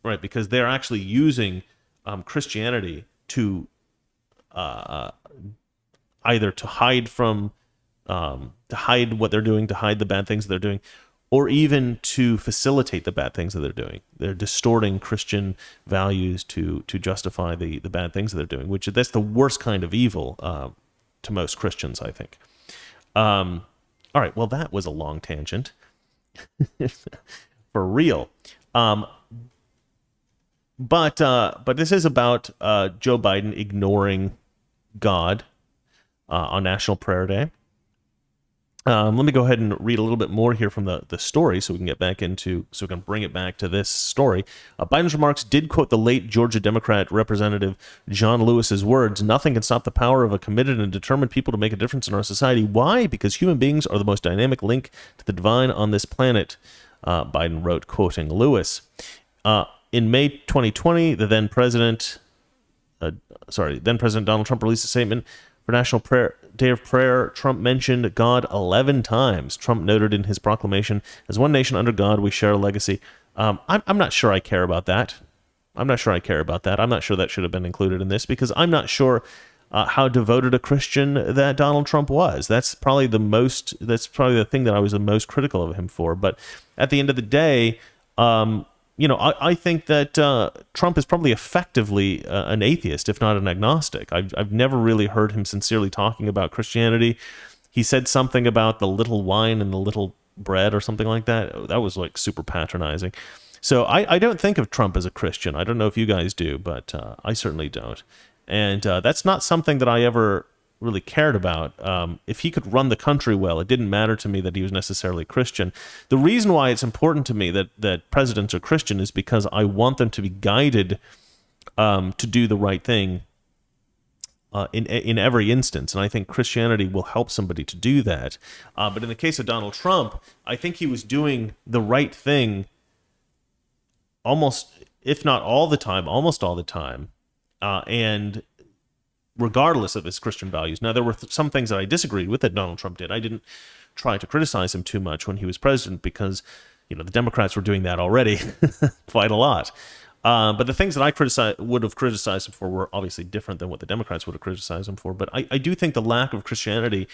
right? Because they're actually using Christianity to either to hide from, to hide what they're doing, to hide the bad things they're doing, or even to facilitate the bad things that they're doing. They're distorting Christian values to justify the bad things that they're doing, which that's the worst kind of evil to most Christians, I think. All right, well, that was a long tangent. For real. But this is about Joe Biden ignoring God on National Prayer Day. Let me go ahead and read a little bit more here from the story so we can bring it back to this story. Biden's remarks did quote the late Georgia Democrat Representative John Lewis's words, "Nothing can stop the power of a committed and determined people to make a difference in our society." Why? Because human beings are the most dynamic link to the divine on this planet, Biden wrote, quoting Lewis. In May 2020, then President Donald Trump released a statement for National Day of Prayer. Trump mentioned God 11 times. Trump noted in his proclamation, "As one nation under God, we share a legacy." I'm not sure I care about that. I'm not sure that should have been included in this, because I'm not sure how devoted a Christian that Donald Trump was. That's probably the thing that I was the most critical of him for. But at the end of the day, I think that Trump is probably effectively an atheist, if not an agnostic. I've never really heard him sincerely talking about Christianity. He said something about the little wine and the little bread or something like that. That was like super patronizing. So I don't think of Trump as a Christian. I don't know if you guys do, but I certainly don't. And that's not something that I ever really cared about. If he could run the country well, it didn't matter to me that he was necessarily Christian. The reason why it's important to me that presidents are Christian is because I want them to be guided to do the right thing in every instance, and I think Christianity will help somebody to do that. But in the case of Donald Trump, I think he was doing the right thing almost, if not all the time, almost all the time, and regardless of his Christian values. Now, there were some things that I disagreed with that Donald Trump did. I didn't try to criticize him too much when he was president, because the Democrats were doing that already quite a lot. But the things that I would have criticized him for were obviously different than what the Democrats would have criticized him for. But I do think the lack of Christianity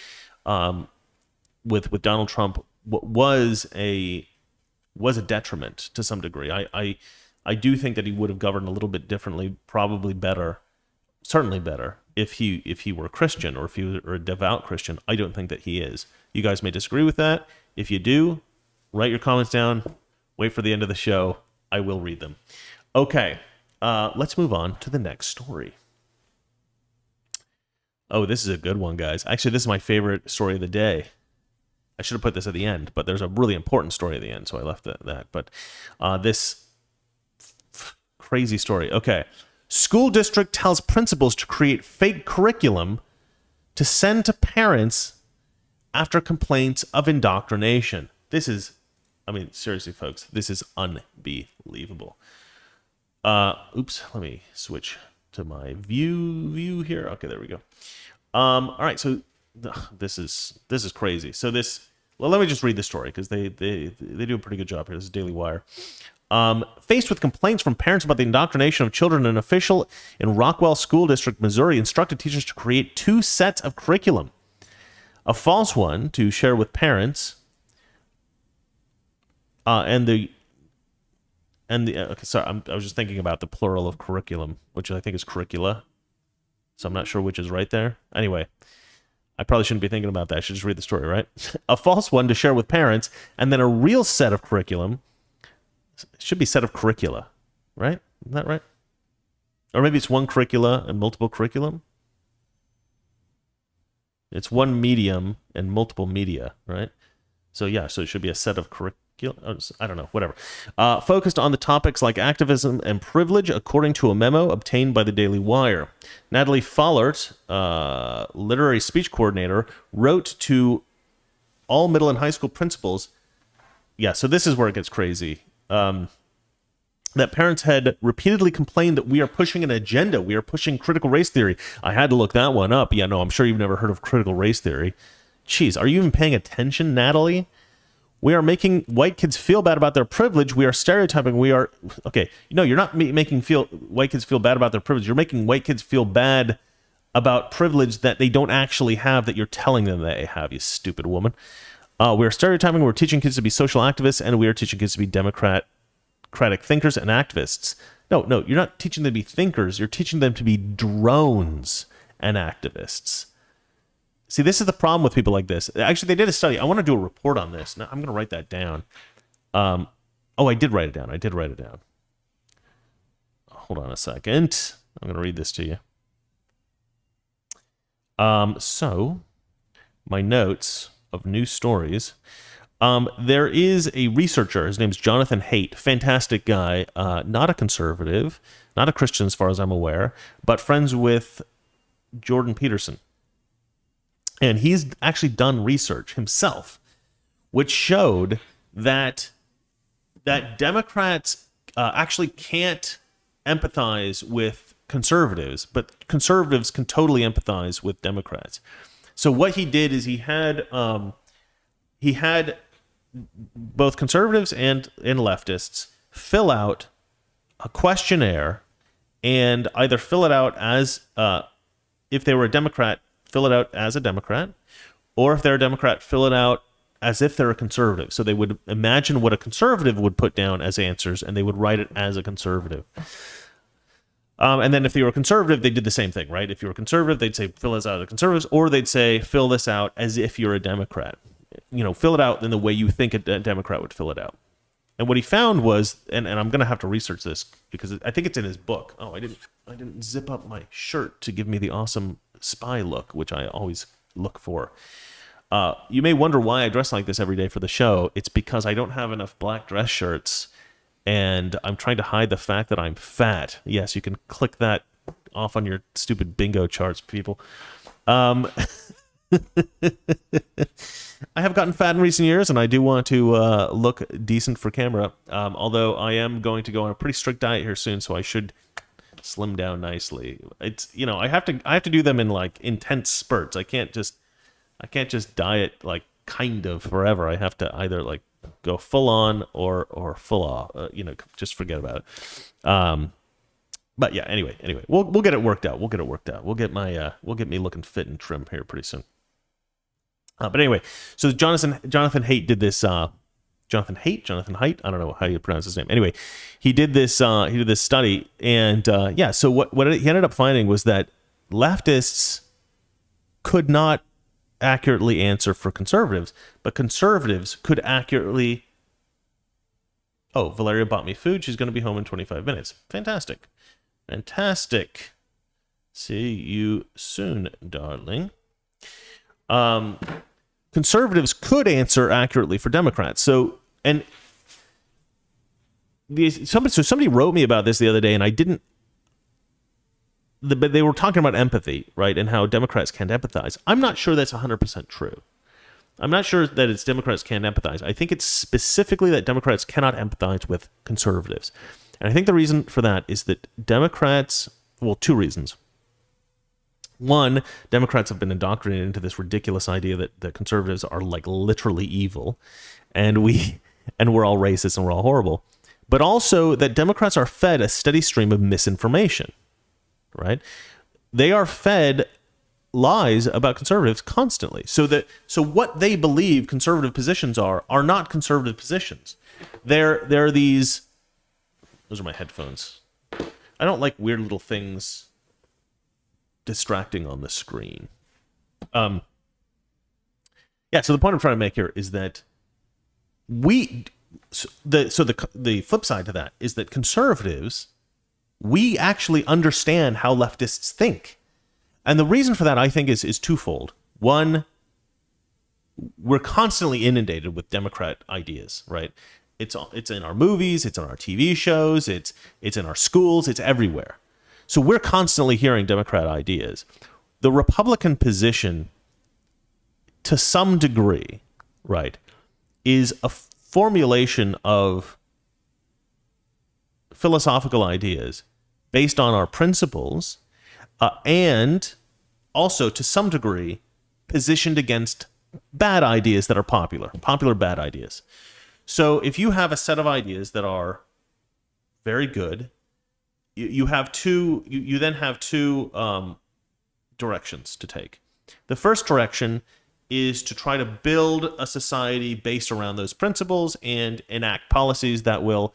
with Donald Trump was a detriment to some degree. I do think that he would have governed a little bit differently, probably better, certainly better, if he were a Christian, or if he were a devout Christian. I don't think that he is. You guys may disagree with that. If you do, write your comments down. Wait for the end of the show. I will read them. Okay, let's move on to the next story. Oh, this is a good one, guys. Actually, this is my favorite story of the day. I should have put this at the end, but there's a really important story at the end, so I left that. But this crazy story. Okay. School district tells principals to create fake curriculum to send to parents after complaints of indoctrination. This is, seriously, folks, this is unbelievable. Oops, let me switch to my view here. Okay, there we go. All right, so this is crazy. So let me just read the story, because they do a pretty good job here. This is Daily Wire. Faced with complaints from parents about the indoctrination of children, an official in Rockwell School District, Missouri, instructed teachers to create 2 sets of curriculum. A false one to share with parents, I was just thinking about the plural of curriculum, which I think is curricula. So I'm not sure which is right there. Anyway, I probably shouldn't be thinking about that. I should just read the story, right? A false one to share with parents, and then a real set of curriculum. It should be set of curricula, right? Isn't that right? Or maybe it's one curricula and multiple curriculum. It's one medium and multiple media, right? So yeah, so it should be a set of curricula. I don't know, whatever. Focused on the topics like activism and privilege, according to a memo obtained by the Daily Wire. Natalie Follert, literary speech coordinator, wrote to all middle and high school principals. Yeah, so this is where it gets crazy. That parents had repeatedly complained that we are pushing an agenda. We are pushing critical race theory. I had to look that one up. Yeah, no, I'm sure you've never heard of critical race theory. Jeez, are you even paying attention, Natalie? We are making white kids feel bad about their privilege. We are stereotyping. We are... Okay, no, you're not making white kids feel bad about their privilege. You're making white kids feel bad about privilege that they don't actually have, that you're telling them they have, you stupid woman. We are stereotyping. We're teaching kids to be social activists, and we are teaching kids to be democratic thinkers and activists. No, you're not teaching them to be thinkers. You're teaching them to be drones and activists. See, this is the problem with people like this. Actually, they did a study. I want to do a report on this. Now, I'm going to write that down. I did write it down. Hold on a second. I'm going to read this to you. So, my notes of news stories. There is a researcher. His name's Jonathan Haidt. Fantastic guy. Not a conservative. Not a Christian as far as I'm aware. But friends with Jordan Peterson. And he's actually done research himself, which showed that Democrats actually can't empathize with conservatives, but conservatives can totally empathize with Democrats. So what he did is he had both conservatives and leftists fill out a questionnaire and either fill it out as if they were a Democrat, fill it out as a Democrat, or if they're a Democrat, fill it out as if they're a conservative. So they would imagine what a conservative would put down as answers, and they would write it as a conservative. And then if they were a conservative, they did the same thing, right? If you were a conservative, they'd say, fill this out as conservatives, or they'd say, fill this out as if you're a Democrat. Fill it out in the way you think a Democrat would fill it out. And what he found was, and I'm going to have to research this because I think it's in his book. Oh, I didn't zip up my shirt to give me the awesome spy look, which I always look for. You may wonder why I dress like this every day for the show. It's because I don't have enough black dress shirts, and I'm trying to hide the fact that I'm fat. Yes, you can click that off on your stupid bingo charts, people. I have gotten fat in recent years, and I do want to look decent for camera. Although I am going to go on a pretty strict diet here soon, so I should slim down nicely. It's I have to do them in like intense spurts. I can't just diet like kind of forever. I have to either like go full on or full off. Just forget about it. But yeah, anyway, we'll get it worked out. We'll get me looking fit and trim here pretty soon. But anyway, so Jonathan Haidt did this. Jonathan Haidt. I don't know how you pronounce his name. Anyway, he did this study, and so what he ended up finding was that leftists could not accurately answer for conservatives, but conservatives could accurately. Oh, Valeria bought me food. She's going to be home in 25 minutes. Fantastic. See you soon, darling. Conservatives could answer accurately for Democrats. So somebody wrote me about this the other day, and I didn't. But they were talking about empathy, right, and how Democrats can't empathize. I'm not sure that's 100% true. I'm not sure that it's Democrats can't empathize. I think it's specifically that Democrats cannot empathize with conservatives. And I think the reason for that is that Democrats, well, two reasons. One, Democrats have been indoctrinated into this ridiculous idea that the conservatives are like literally evil, and we're all racist and we're all horrible. But also that Democrats are fed a steady stream of misinformation, right? They are fed lies about conservatives constantly. So what they believe conservative positions are not conservative positions. They're these. Those are my headphones. I don't like weird little things distracting on the screen. So the point I'm trying to make here is that the flip side to that is that conservatives, we actually understand how leftists think. And the reason for that, I think, is twofold. One, we're constantly inundated with Democrat ideas, right? It's in our movies, it's in our TV shows, it's in our schools, it's everywhere. So we're constantly hearing Democrat ideas. The Republican position, to some degree, right, is a formulation of philosophical ideas based on our principles, and also, to some degree, positioned against bad ideas that are popular bad ideas. So if you have a set of ideas that are very good, you then have two directions to take. The first direction is to try to build a society based around those principles and enact policies that will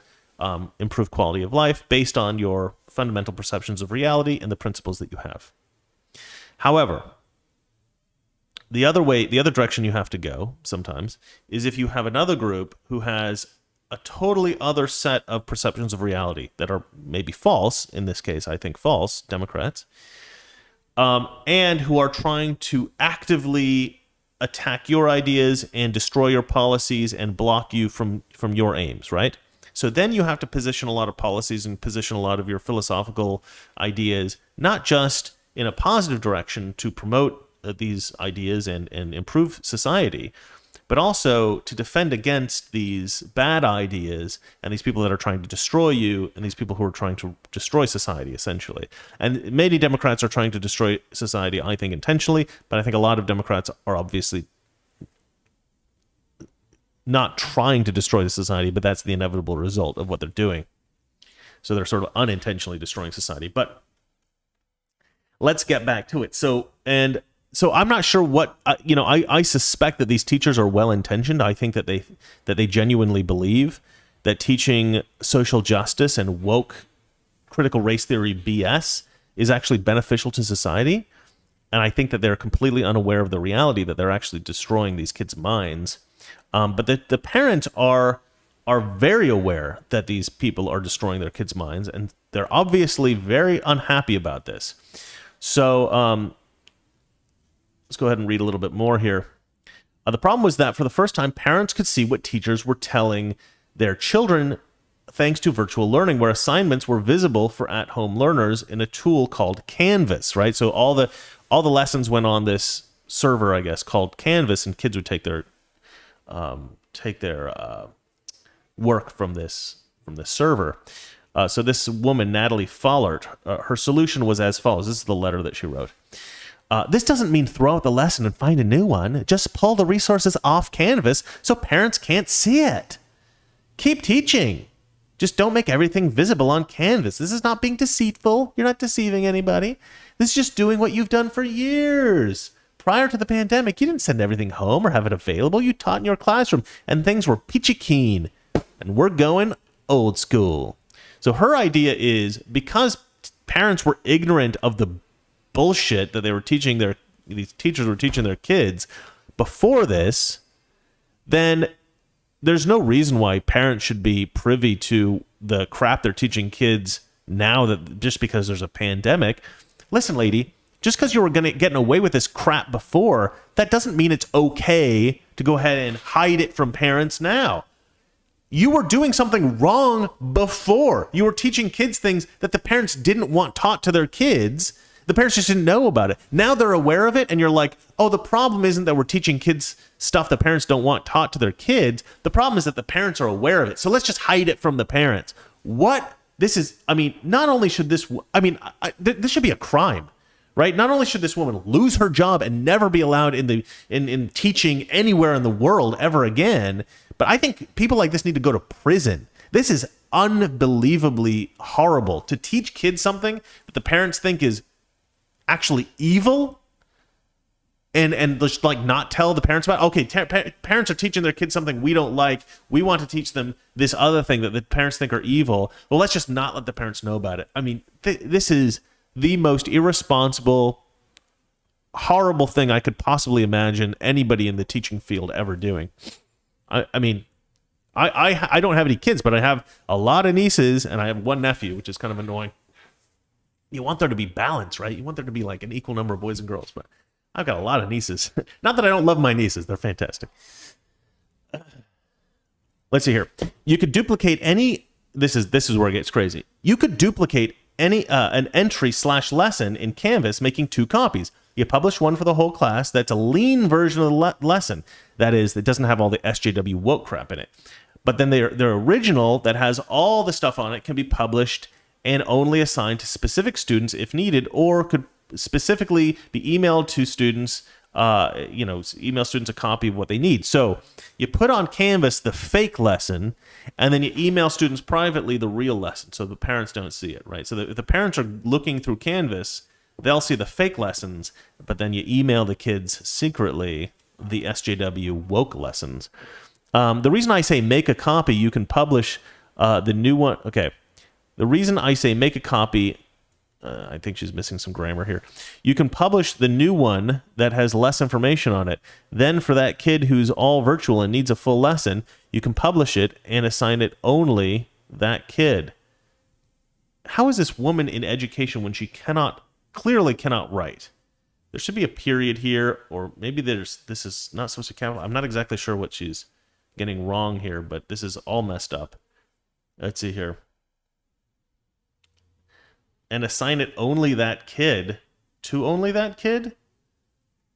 improve quality of life based on your fundamental perceptions of reality and the principles that you have. However, the other direction you have to go sometimes is if you have another group who has a totally other set of perceptions of reality that are maybe false, in this case, I think false, Democrats, and who are trying to actively attack your ideas and destroy your policies and block you from your aims, right? So then you have to position a lot of policies and position a lot of your philosophical ideas, not just in a positive direction to promote these ideas and improve society, but also to defend against these bad ideas and these people that are trying to destroy you and these people who are trying to destroy society, essentially. And many Democrats are trying to destroy society, I think, intentionally, but I think a lot of Democrats are obviously not trying to destroy the society, but that's the inevitable result of what they're doing. So they're sort of unintentionally destroying society. But let's get back to it. So I'm not sure what I suspect that these teachers are well intentioned. I think that they genuinely believe that teaching social justice and woke critical race theory BS is actually beneficial to society. And I think that they're completely unaware of the reality that they're actually destroying these kids' minds. But the parents are very aware that these people are destroying their kids' minds, and they're obviously very unhappy about this. So let's go ahead and read a little bit more here. The problem was that for the first time, parents could see what teachers were telling their children thanks to virtual learning, where assignments were visible for at-home learners in a tool called Canvas, right? So all the lessons went on this server, I guess, called Canvas, and kids would take their work from this server. So this woman, Natalie Follert, her solution was as follows. This is the letter that she wrote. This doesn't mean throw out the lesson and find a new one. Just pull the resources off Canvas so parents can't see it. Keep teaching. Just don't make everything visible on Canvas. This is not being deceitful. You're not deceiving anybody. This is just doing what you've done for years. Prior to the pandemic, you didn't send everything home or have it available. You taught in your classroom, and things were peachy keen. And we're going old school. So her idea is, because parents were ignorant of the bullshit that they were teaching these teachers were teaching their kids before this, then there's no reason why parents should be privy to the crap they're teaching kids now, that just because there's a pandemic. Listen, lady, just because you were getting away with this crap before, that doesn't mean it's okay to go ahead and hide it from parents now. You were doing something wrong before. You were teaching kids things that the parents didn't want taught to their kids. The parents just didn't know about it. Now they're aware of it, and you're like, oh, the problem isn't that we're teaching kids stuff that parents don't want taught to their kids. The problem is that the parents are aware of it. So let's just hide it from the parents. This should be a crime, right? Not only should this woman lose her job and never be allowed in teaching anywhere in the world ever again, but I think people like this need to go to prison. This is unbelievably horrible, to teach kids something that the parents think is actually evil and just like not tell the parents about. Okay, parents are teaching their kids something we don't like. We want to teach them this other thing that the parents think are evil. Well, let's just not let the parents know about it. I mean, this is the most irresponsible, horrible thing I could possibly imagine anybody in the teaching field ever doing. I I don't have any kids, but I have a lot of nieces, and I have one nephew, which is kind of annoying. You want there to be balance, right? You want there to be like an equal number of boys and girls, but I've got a lot of nieces. Not that I don't love my nieces. They're fantastic. Let's see here. You could duplicate any... This is where it gets crazy. You could duplicate any an entry/lesson in Canvas, making 2 copies. You publish one for the whole class. That's a lean version of the lesson. That is, it doesn't have all the SJW woke crap in it. But then their original that has all the stuff on it can be published and only assigned to specific students if needed, or could specifically be emailed to students, email students a copy of what they need. So you put on Canvas the fake lesson, and then you email students privately the real lesson, so the parents don't see it, right? So if the parents are looking through Canvas, they'll see the fake lessons, but then you email the kids secretly the SJW woke lessons. The reason I say make a copy, you can publish the new one. Okay. The reason I say make a copy, I think she's missing some grammar here. You can publish the new one that has less information on it. Then for that kid who's all virtual and needs a full lesson, you can publish it and assign it only that kid. How is this woman in education when she clearly cannot write? There should be a period here, or maybe this is not supposed to count. I'm not exactly sure what she's getting wrong here, but this is all messed up. Let's see here. And assign it only that kid to only that kid?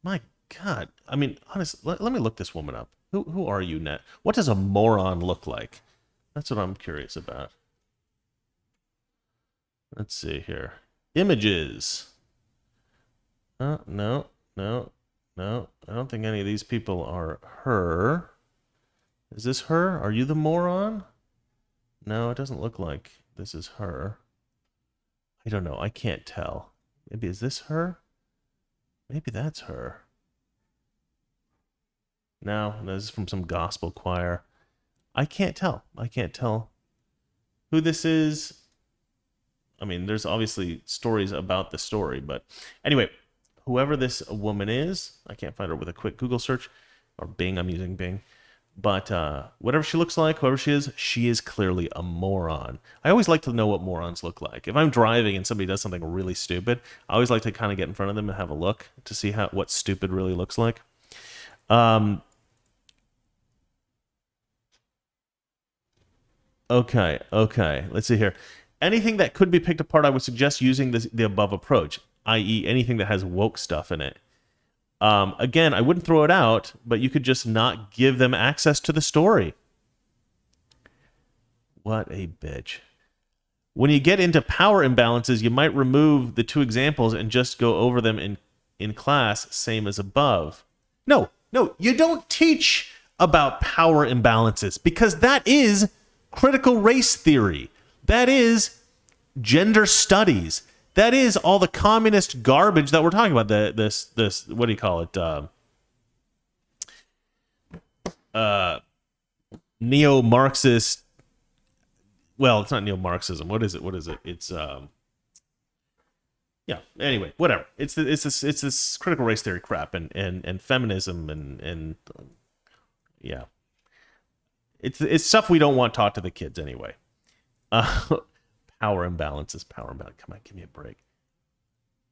My God. I mean, honestly, let me look this woman up. Who are you, Net? What does a moron look like? That's what I'm curious about. Let's see here. Images. No. I don't think any of these people are her. Is this her? Are you the moron? No, it doesn't look like this is her. I don't know. I can't tell. Maybe is this her? Maybe that's her. No, this is from some gospel choir. I can't tell. I can't tell who this is. I mean, there's obviously stories about the story, but anyway, whoever this woman is, I can't find her with a quick Google search, or Bing. I'm using Bing. But whatever she looks like, whoever she is clearly a moron. I always like to know what morons look like. If I'm driving and somebody does something really stupid, I always like to kind of get in front of them and have a look to see what stupid really looks like. Okay. Let's see here. Anything that could be picked apart, I would suggest using the above approach, i.e. anything that has woke stuff in it. Again, I wouldn't throw it out, but you could just not give them access to the story. What a bitch. When you get into power imbalances, you might remove the 2 examples and just go over them in class, same as above. No, you don't teach about power imbalances, because that is critical race theory. That is gender studies. That is all the communist garbage that we're talking about. This what do you call it? Neo-Marxist. Well, it's not neo-Marxism. What is it? It's yeah. Anyway, whatever. It's this critical race theory crap and feminism and yeah. It's stuff we don't want taught to the kids anyway. Power imbalances. Come on, give me a break.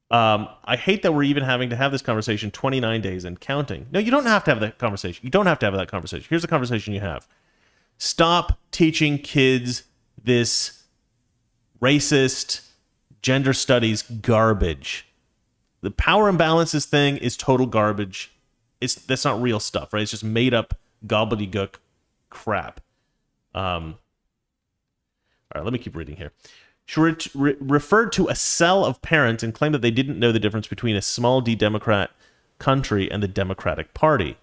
I hate that we're even having to have this conversation 29 days and counting. No, you don't have to have that conversation. You don't have to have that conversation. Here's the conversation you have. Stop teaching kids this racist gender studies garbage. The power imbalances thing is total garbage. That's not real stuff, right? It's just made up gobbledygook crap. All right, let me keep reading here. She referred to a cell of parents and claimed that they didn't know the difference between a small d Democrat country and the Democratic Party.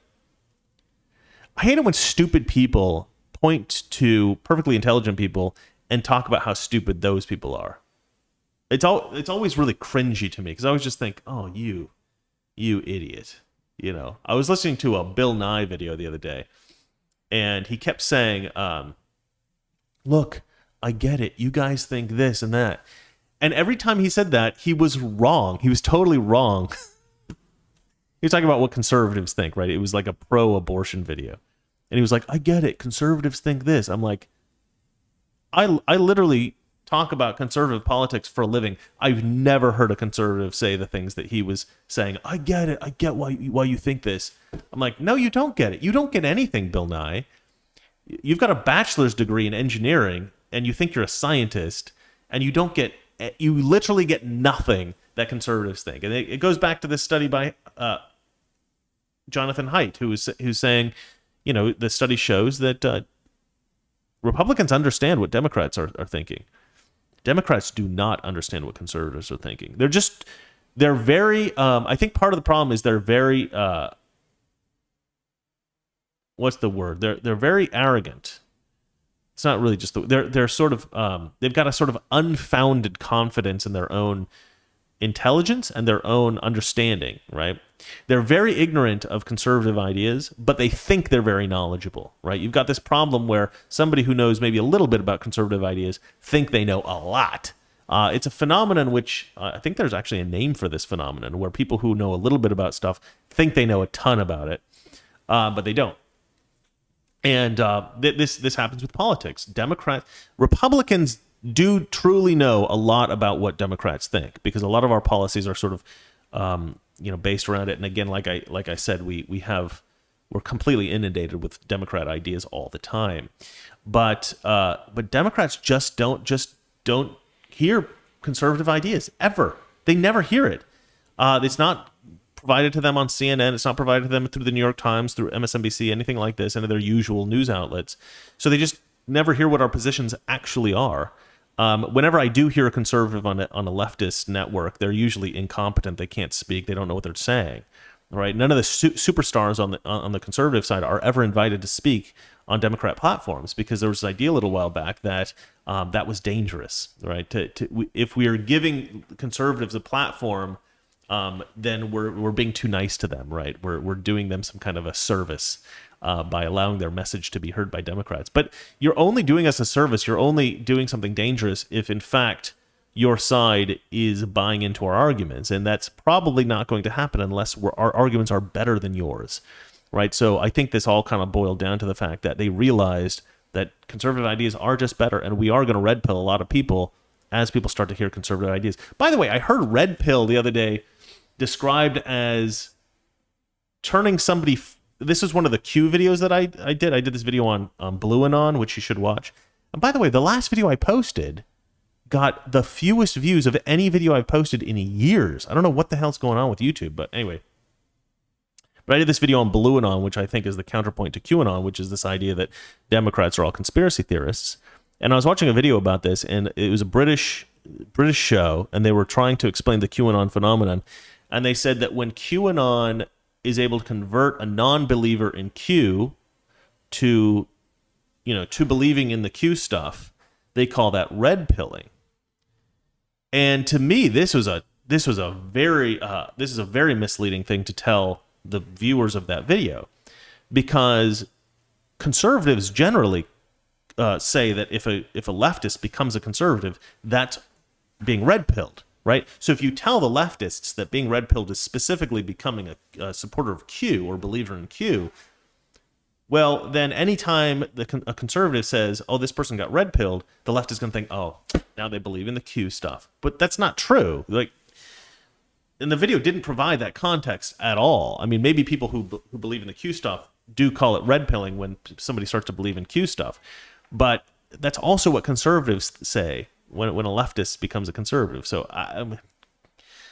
I hate it when stupid people point to perfectly intelligent people and talk about how stupid those people are. It's always really cringy to me, because I always just think, oh, you idiot. You know, I was listening to a Bill Nye video the other day, and he kept saying, look, I get it. You guys think this and that. And every time he said that, he was wrong. He was totally wrong. He was talking about what conservatives think, right? It was like a pro-abortion video. And he was like, I get it. Conservatives think this. I'm like, I literally talk about conservative politics for a living. I've never heard a conservative say the things that he was saying. I get it. I get why you think this. I'm like, no, you don't get it. You don't get anything, Bill Nye. You've got a bachelor's degree in engineering, and you think you're a scientist, and you literally get nothing that conservatives think. And it goes back to this study by Jonathan Haidt, who's saying, the study shows that Republicans understand what Democrats are thinking. Democrats do not understand what conservatives are thinking. They're very, I think part of the problem is they're very, what's the word? They're very arrogant. It's not really just they're sort of, they've got a sort of unfounded confidence in their own intelligence and their own understanding, right? They're very ignorant of conservative ideas, but they think they're very knowledgeable, right? You've got this problem where somebody who knows maybe a little bit about conservative ideas think they know a lot. It's a phenomenon which I think there's actually a name for this phenomenon, where people who know a little bit about stuff think they know a ton about it, but they don't. And this happens with politics. Republicans do truly know a lot about what Democrats think, because a lot of our policies are sort of based around it. And again, like I said, we're completely inundated with Democrat ideas all the time. But Democrats just don't hear conservative ideas ever. They never hear it. It's not provided to them on CNN. It's not provided to them through the New York Times, through MSNBC, anything like this, any of their usual news outlets. So they just never hear what our positions actually are. Whenever I do hear a conservative on a leftist network, they're usually incompetent. They can't speak. They don't know what they're saying. Right? None of the superstars on the conservative side are ever invited to speak on Democrat platforms, because there was this idea a little while back that that was dangerous. Right? If we are giving conservatives a platform, then we're being too nice to them. Right? We're doing them some kind of a service. By allowing their message to be heard by Democrats. But you're only doing us a service, you're only doing something dangerous if, in fact, your side is buying into our arguments. And that's probably not going to happen unless our arguments are better than yours, right? So I think this all kind of boiled down to the fact that they realized that conservative ideas are just better, and we are going to red pill a lot of people as people start to hear conservative ideas. By the way, I heard red pill the other day described as turning somebody... This is one of the Q videos that I did. I did this video on Blue Anon, which you should watch. And by the way, the last video I posted got the fewest views of any video I've posted in years. I don't know what the hell's going on with YouTube, but anyway. But I did this video on Blue Anon, which I think is the counterpoint to QAnon, which is this idea that Democrats are all conspiracy theorists. And I was watching a video about this, and it was a British show, and they were trying to explain the QAnon phenomenon. And they said that when QAnon is able to convert a non-believer in Q to believing in the Q stuff, they call that red pilling. And to me, this is a very misleading thing to tell the viewers of that video, because conservatives generally say that if a leftist becomes a conservative, that's being red pilled. Right? So if you tell the leftists that being red-pilled is specifically becoming a supporter of Q or believer in Q, well, then anytime a conservative says, oh, this person got red-pilled, the left is going to think, oh, now they believe in the Q stuff. But that's not true. And the video didn't provide that context at all. I mean, maybe people who believe in the Q stuff do call it red-pilling when somebody starts to believe in Q stuff. But that's also what conservatives say when a leftist becomes a conservative. So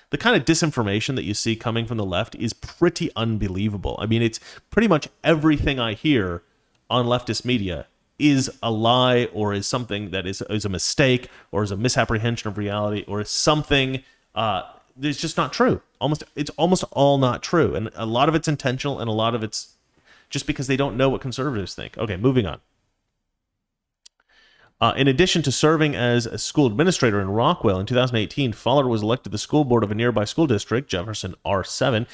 the kind of disinformation that you see coming from the left is pretty unbelievable. I mean, it's pretty much everything I hear on leftist media is a lie, or is something that is a mistake, or is a misapprehension of reality, or is something that's just not true. It's almost all not true. And a lot of it's intentional, and a lot of it's just because they don't know what conservatives think. Okay, moving on. In addition to serving as a school administrator in Rockwell in 2018, Fowler was elected to the school board of a nearby school district, Jefferson R7,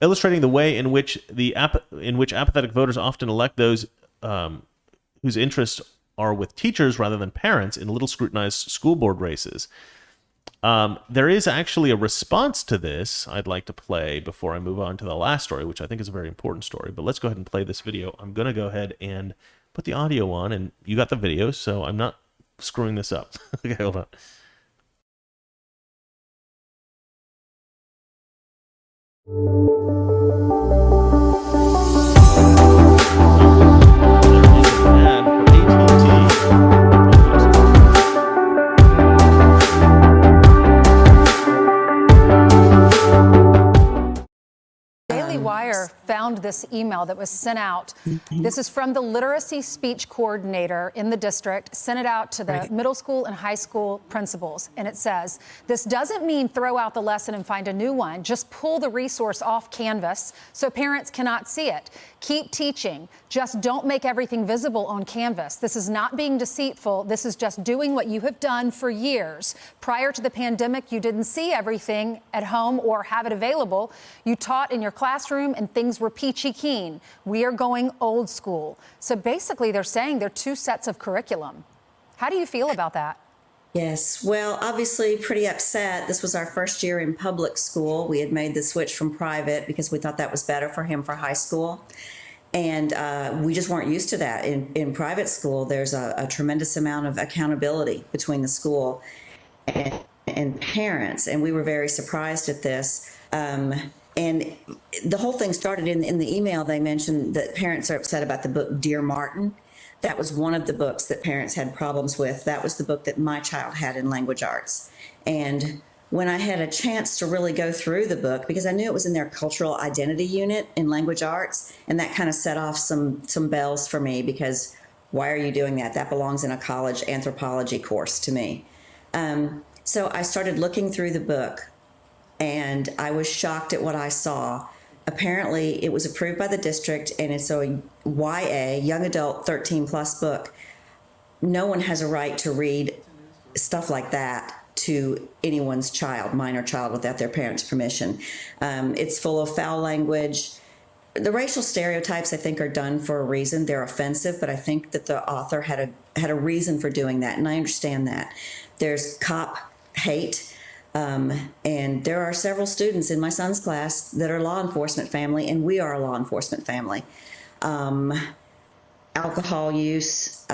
illustrating the way in which apathetic voters often elect those whose interests are with teachers rather than parents in little scrutinized school board races. There is actually a response to this I'd like to play before I move on to the last story, which I think is a very important story. But let's go ahead and play this video. I'm going to go ahead and put the audio on, and you got the video, so I'm not screwing this up. Okay, hold on. Wire found this email that was sent out. This is from the literacy speech coordinator in the district, sent it out to the middle school and high school principals. And it says, this doesn't mean throw out the lesson and find a new one. Just pull the resource off Canvas so parents cannot see it. Keep teaching. Just don't make everything visible on Canvas. This is not being deceitful. This is just doing what you have done for years. Prior to the pandemic, you didn't see everything at home or have it available. You taught in your classroom and things were peachy keen. We are going old school. So basically they're saying they're two sets of curriculum. How do you feel about that? Yes, well, obviously pretty upset. This was our first year in public school. We had made the switch from private because we thought that was better for him for high school. And we just weren't used to that. In private school, there's a tremendous amount of accountability between the school and parents. And we were very surprised at this. And the whole thing started in the email. They mentioned that parents are upset about the book Dear Martin. That was one of the books that parents had problems with. That was the book that my child had in language arts. And when I had a chance to really go through the book, because I knew it was in their cultural identity unit in language arts, and that kind of set off some bells for me, because why are you doing that? That belongs in a college anthropology course to me. So I started looking through the book, and I was shocked at what I saw. Apparently, it was approved by the district, and it's a YA, young adult 13 plus book. No one has a right to read stuff like that to anyone's child, minor child, without their parents' permission. It's full of foul language. The racial stereotypes, I think, are done for a reason. They're offensive, but I think that the author had a reason for doing that, and I understand that. There's cop hate. And there are several students in my son's class that are law enforcement family, and we are a law enforcement family. Alcohol use,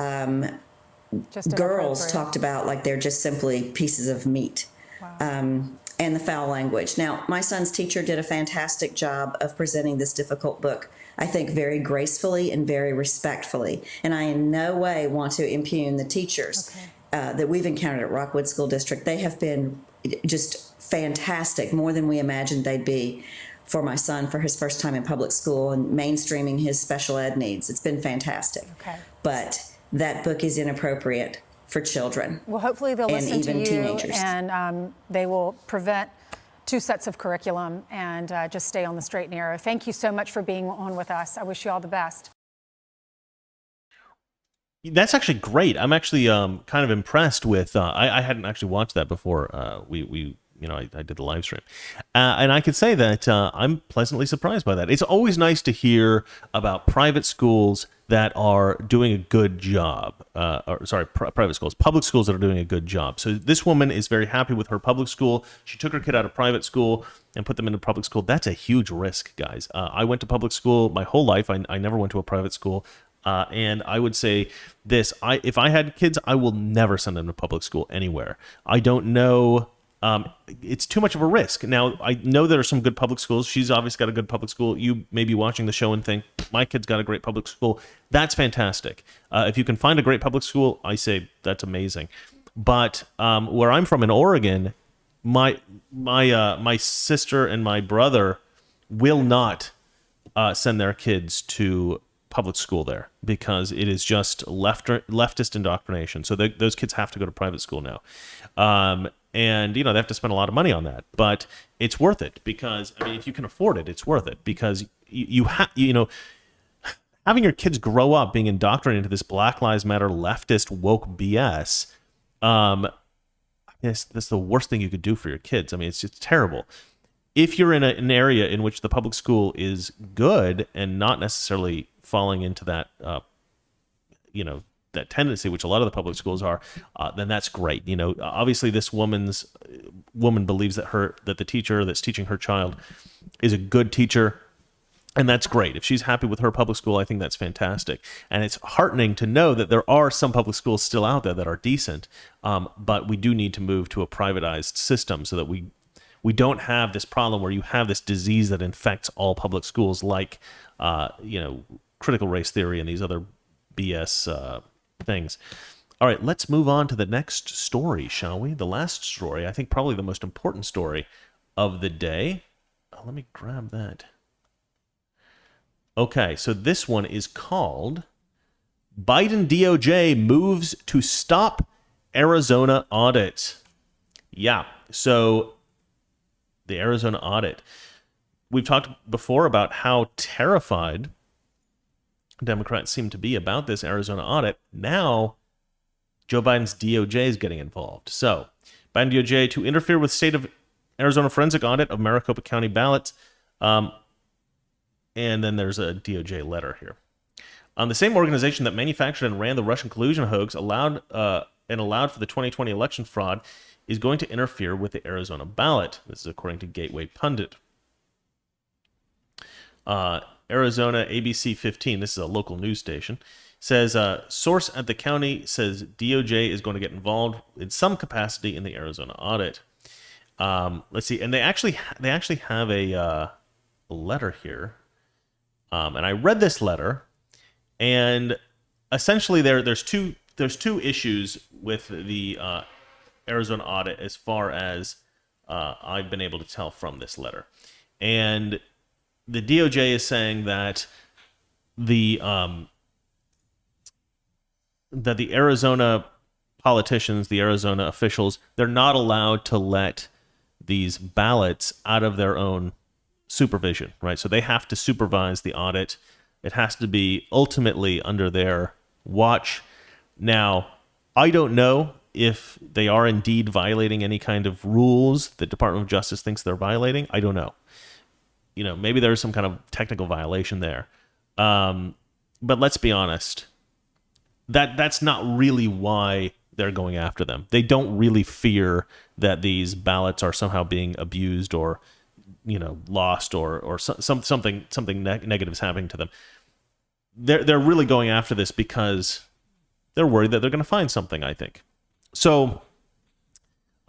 girls talked about like they're just simply pieces of meat. Wow. And the foul language. Now, my son's teacher did a fantastic job of presenting this difficult book, I think very gracefully and very respectfully. And I in no way want to impugn the teachers that we've encountered at Rockwood School District. They have been just fantastic, more than we imagined they'd be for my son for his first time in public school and mainstreaming his special ed needs. It's been fantastic. Okay. But that book is inappropriate for children. Well, hopefully they'll listen to you, teenagers. And they will prevent two sets of curriculum and just stay on the straight and narrow. Thank you so much for being on with us. I wish you all the best. That's actually great. I'm actually kind of impressed with. I hadn't actually watched that before. I did the live stream, and I could say that I'm pleasantly surprised by that. It's always nice to hear about private schools that are doing a good job. Private schools, public schools that are doing a good job. So this woman is very happy with her public school. She took her kid out of private school and put them into public school. That's a huge risk, guys. I went to public school my whole life. I never went to a private school. And I would say this, if I had kids, I will never send them to public school anywhere. I don't know. It's too much of a risk. Now, I know there are some good public schools. She's obviously got a good public school. You may be watching the show and think, my kid's got a great public school. That's fantastic. If you can find a great public school, I say that's amazing. But where I'm from in Oregon, my sister and my brother will not send their kids to public school there because it is just leftist indoctrination. So those kids have to go to private school now. And, they have to spend a lot of money on that. But it's worth it because, if you can afford it, it's worth it because having your kids grow up being indoctrinated into this Black Lives Matter leftist woke BS, that's the worst thing you could do for your kids. It's just terrible. If you're in an area in which the public school is good and not necessarily falling into that, that tendency, which a lot of the public schools are, then that's great. You know, obviously this woman believes that the teacher that's teaching her child is a good teacher, and that's great. If she's happy with her public school, I think that's fantastic. And it's heartening to know that there are some public schools still out there that are decent, but we do need to move to a privatized system so that we don't have this problem where you have this disease that infects all public schools, like critical race theory and these other BS things. All right, let's move on to the next story, shall we? The last story, I think probably the most important story of the day. Let me grab that. Okay, so this one is called Biden DOJ Moves to Stop Arizona Audit. Yeah, so the Arizona audit. We've talked before about how terrified Democrats seem to be about this Arizona audit. Now, Joe Biden's DOJ is getting involved. So, Biden DOJ to interfere with state of Arizona forensic audit of Maricopa County ballots. And then there's a DOJ letter here. The same organization that manufactured and ran the Russian collusion hoax allowed for the 2020 election fraud is going to interfere with the Arizona ballot. This is according to Gateway Pundit. Arizona ABC 15, this is a local news station, says source at the county says DOJ is going to get involved in some capacity in the Arizona audit. Let's see, and they actually have a letter here, and I read this letter, and essentially there's two issues with the Arizona audit as far as I've been able to tell from this letter, and the DOJ is saying that the Arizona politicians, the Arizona officials, they're not allowed to let these ballots out of their own supervision, right? So they have to supervise the audit. It has to be ultimately under their watch. Now, I don't know if they are indeed violating any kind of rules the Department of Justice thinks they're violating. I don't know. You know, maybe there's some kind of technical violation there. But let's be honest. That's not really why they're going after them. They don't really fear that these ballots are somehow being abused or, lost or something negative is happening to them. They're really going after this because they're worried that they're going to find something, I think. So,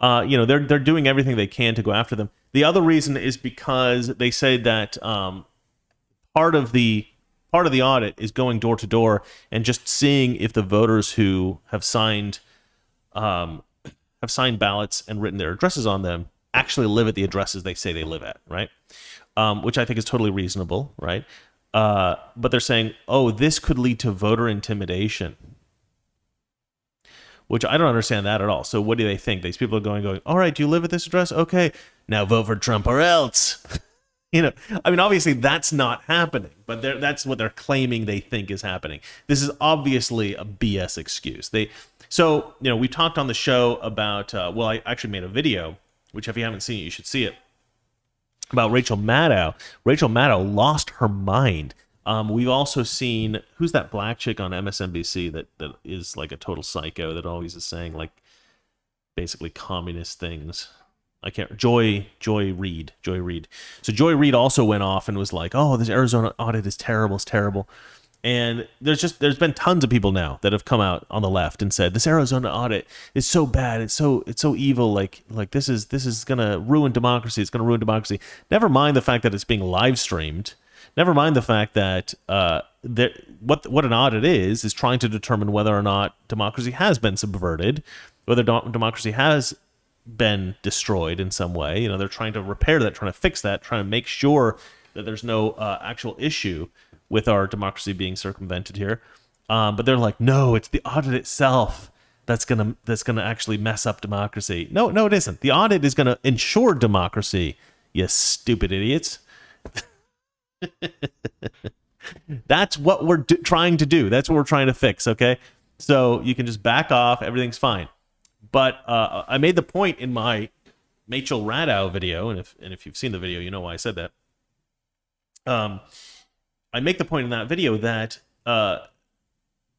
they're doing everything they can to go after them. The other reason is because they say that part of the audit is going door to door and just seeing if the voters who have signed ballots and written their addresses on them actually live at the addresses they say they live at, right? Which I think is totally reasonable, right? But they're saying, oh, this could lead to voter intimidation, which I don't understand that at all. So what do they think? These people are going, all right, do you live at this address? Okay, now vote for Trump or else. Obviously that's not happening, but that's what they're claiming they think is happening. This is obviously a BS excuse. We talked on the show about, I actually made a video, which if you haven't seen it, you should see it, about Rachel Maddow. Rachel Maddow lost her mind. We've also seen, who's that black chick on MSNBC that is like a total psycho that always is saying like basically communist things. Joy Reid. So Joy Reid also went off and was like, oh, this Arizona audit is terrible. It's terrible. And there's been tons of people now that have come out on the left and said this Arizona audit is so bad. It's so evil. Like this is gonna ruin democracy. It's gonna ruin democracy. Never mind the fact that it's being live streamed. Never mind the fact that what an audit is trying to determine whether or not democracy has been subverted, whether democracy has been destroyed in some way. They're trying to repair that, trying to fix that, trying to make sure that there's no actual issue with our democracy being circumvented here. But they're like, no, it's the audit itself that's gonna actually mess up democracy. No, it isn't. The audit is gonna ensure democracy. You stupid idiots. That's what we're trying to do. That's what we're trying to fix. Okay, so you can just back off. Everything's fine. But I made the point in my Rachel Maddow video, and if you've seen the video, you know why I said that. I make the point in that video that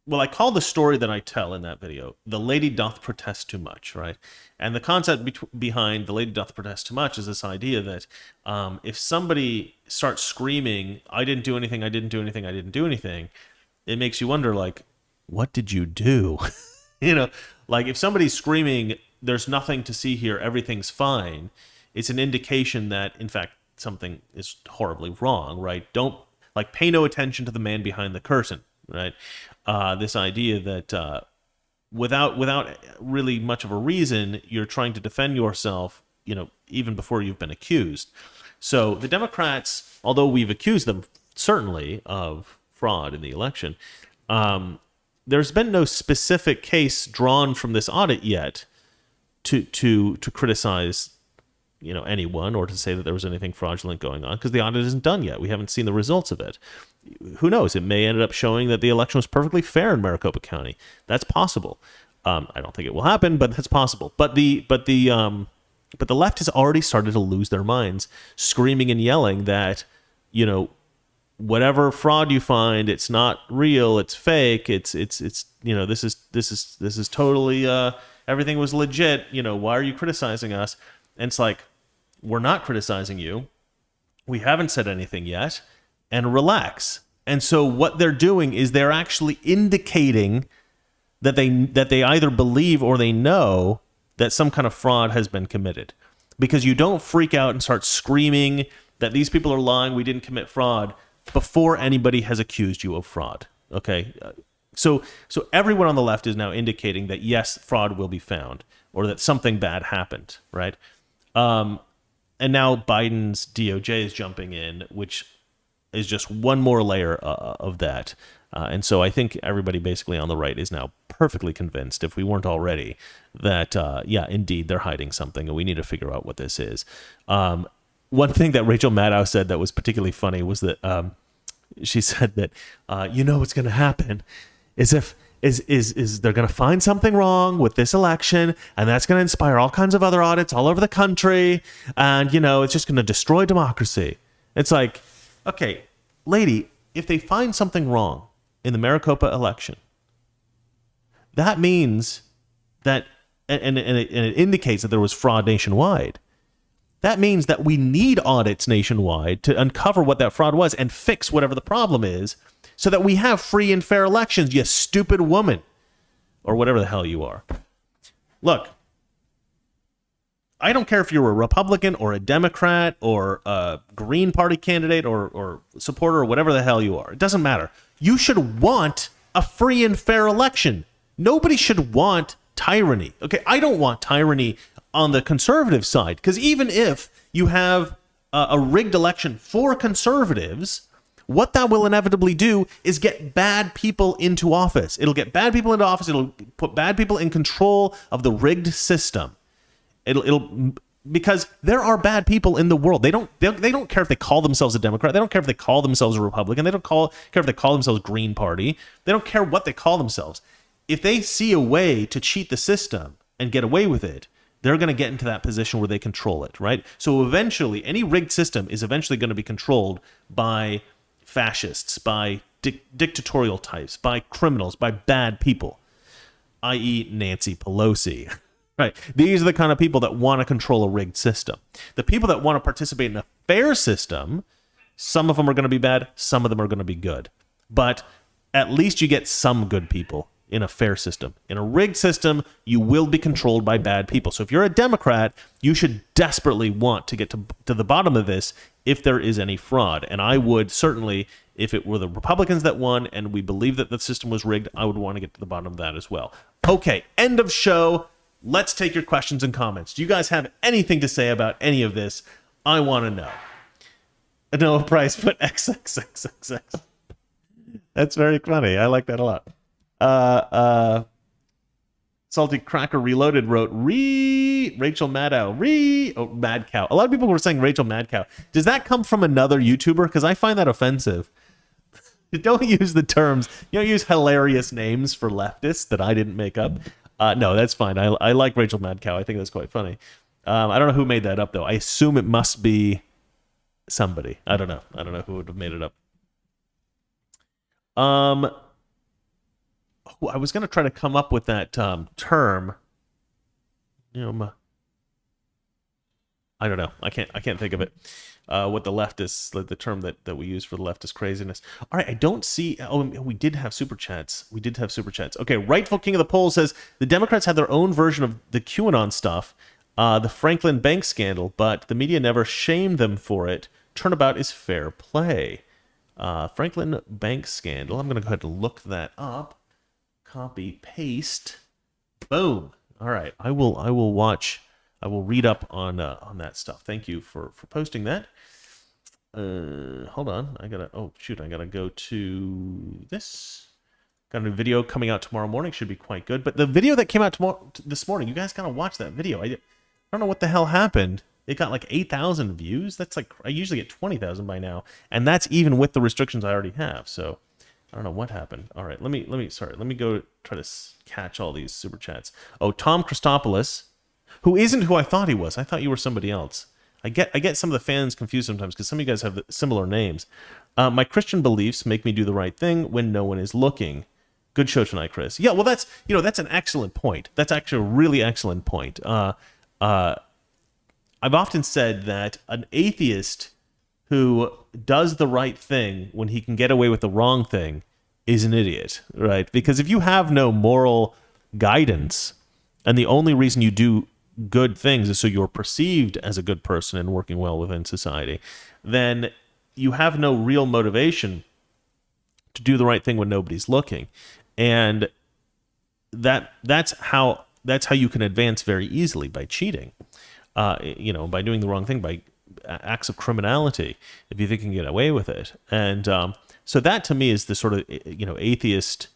well, I call the story that I tell in that video, "The Lady Doth Protest Too Much," right? And the concept behind "The Lady Doth Protest Too Much" is this idea that if somebody starts screaming, "I didn't do anything, I didn't do anything, I didn't do anything," it makes you wonder, like, what did you do? Like if somebody's screaming, "There's nothing to see here, everything's fine," it's an indication that, in fact, something is horribly wrong, right? Don't, like, pay no attention to the man behind the curtain, right? This idea that without really much of a reason, you're trying to defend yourself, even before you've been accused. So the Democrats, although we've accused them certainly of fraud in the election, there's been no specific case drawn from this audit yet to criticize anyone, or to say that there was anything fraudulent going on, because the audit isn't done yet. We haven't seen the results of it. Who knows? It may end up showing that the election was perfectly fair in Maricopa County. That's possible. I don't think it will happen, but that's possible. But the left has already started to lose their minds, screaming and yelling that whatever fraud you find, it's not real, it's fake, it's this is totally everything was legit. Why are you criticizing us? And it's like, we're not criticizing you. We haven't said anything yet. And relax. And so what they're doing is they're actually indicating that they either believe or they know that some kind of fraud has been committed. Because you don't freak out and start screaming that these people are lying, we didn't commit fraud, before anybody has accused you of fraud. Okay? So everyone on the left is now indicating that, yes, fraud will be found, or that something bad happened, right? And now Biden's DOJ is jumping in, which is just one more layer of that. And so I think everybody basically on the right is now perfectly convinced, if we weren't already, that, indeed, they're hiding something, and we need to figure out what this is. One thing that Rachel Maddow said that was particularly funny was that she said that, what's going to happen is they're going to find something wrong with this election, and that's going to inspire all kinds of other audits all over the country, and, it's just going to destroy democracy. It's like, okay, lady, if they find something wrong in the Maricopa election, that means that, and it indicates that there was fraud nationwide. That means that we need audits nationwide to uncover what that fraud was and fix whatever the problem is, so that we have free and fair elections, you stupid woman, or whatever the hell you are. Look, I don't care if you're a Republican or a Democrat or a Green Party candidate or supporter or whatever the hell you are. It doesn't matter. You should want a free and fair election. Nobody should want tyranny. Okay, I don't want tyranny on the conservative side, because even if you have a rigged election for conservatives, what that will inevitably do is get bad people into office. It'll get bad people into office. It'll put bad people in control of the rigged system. It'll because there are bad people in the world. They don't care if they call themselves a Democrat. They don't care if they call themselves a Republican. They don't care if they call themselves Green Party. They don't care what they call themselves. If they see a way to cheat the system and get away with it, they're going to get into that position where they control it, right? So eventually, any rigged system is eventually going to be controlled by fascists, by dictatorial types, by criminals, by bad people, i.e. Nancy Pelosi. Right. These are the kind of people that want to control a rigged system. The people that want to participate in a fair system, some of them are going to be bad, some of them are going to be good. But at least you get some good people in a fair system. In a rigged system, you will be controlled by bad people. So if you're a Democrat, you should desperately want to get to the bottom of this if there is any fraud. And I would certainly, if it were the Republicans that won and we believe that the system was rigged, I would want to get to the bottom of that as well. Okay, end of show. Let's take your questions and comments. Do you guys have anything to say about any of this? I want to know. Noah Price put XXXXX. That's very funny. I like that a lot. Salty Cracker Reloaded wrote, Rachel Maddow, Mad Cow. A lot of people were saying Rachel Mad Cow. Does that come from another YouTuber? Because I find that offensive. Don't use the terms. You don't use hilarious names for leftists that I didn't make up. No, that's fine. I like Rachel Mad Cow. I think that's quite funny. I don't know who made that up, though. I assume it must be somebody. I don't know who would have made it up. Oh, I was going to try to come up with that term. I don't know. I can't think of it. What the leftists, the term that we use for the leftist craziness. All right, I don't see. Oh, we did have super chats. Okay, Rightful King of the Poll says the Democrats had their own version of the QAnon stuff, the Franklin Bank scandal, but the media never shamed them for it. Turnabout is fair play. Franklin Bank scandal. I'm going to go ahead and look that up. Copy paste. Boom. All right. I will watch. I will read up on that stuff. Thank you for posting that. Hold on. I gotta go to this. Got a new video coming out tomorrow morning. Should be quite good. But the video that came out this morning, you guys gotta watch that video. I don't know what the hell happened. It got like 8,000 views. That's like, I usually get 20,000 by now, and that's even with the restrictions I already have. So I don't know what happened. All right, let me go try to catch all these super chats. Oh, Tom Christopoulos, who isn't who I thought he was. I thought you were somebody else. I get some of the fans confused sometimes because some of you guys have similar names. My Christian beliefs make me do the right thing when no one is looking. Good show tonight, Chris. Yeah, well, that's an excellent point. That's actually a really excellent point. I've often said that an atheist who does the right thing when he can get away with the wrong thing is an idiot, right? Because if you have no moral guidance and the only reason you do good things is so you're perceived as a good person and working well within society, then you have no real motivation to do the right thing when nobody's looking. And that's how you can advance very easily, by cheating. By doing the wrong thing, by acts of criminality, if you think you can get away with it. And so that to me is the sort of, atheist.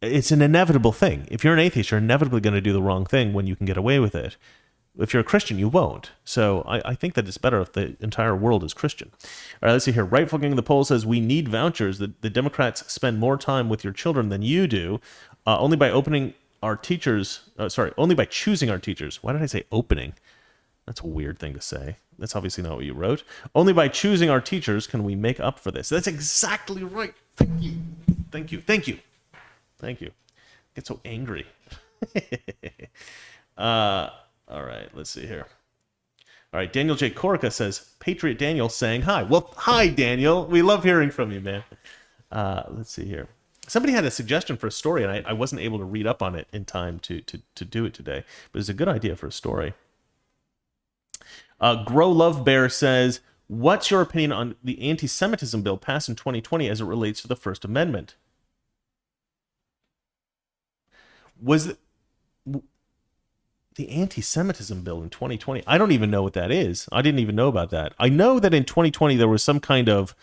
It's an inevitable thing. If you're an atheist, you're inevitably going to do the wrong thing when you can get away with it. If you're a Christian, you won't. So I think that it's better if the entire world is Christian. All right, let's see here. Rightful King of the Poll says, we need vouchers. The Democrats spend more time with your children than you do, only by choosing our teachers. Why did I say opening? That's a weird thing to say. That's obviously not what you wrote. Only by choosing our teachers can we make up for this. That's exactly right. Thank you. I get so angry. All right, let's see here. All right, Daniel J. Corica says, Patriot Daniel saying hi. Well, hi, Daniel. We love hearing from you, man. Let's see here. Somebody had a suggestion for a story, and I wasn't able to read up on it in time to do it today. But it's a good idea for a story. Grow Love Bear says, what's your opinion on the anti-Semitism bill passed in 2020 as it relates to the First Amendment? Was the anti-Semitism bill in 2020? I don't even know what that is. I didn't even know about that. I know that in 2020 there was some kind of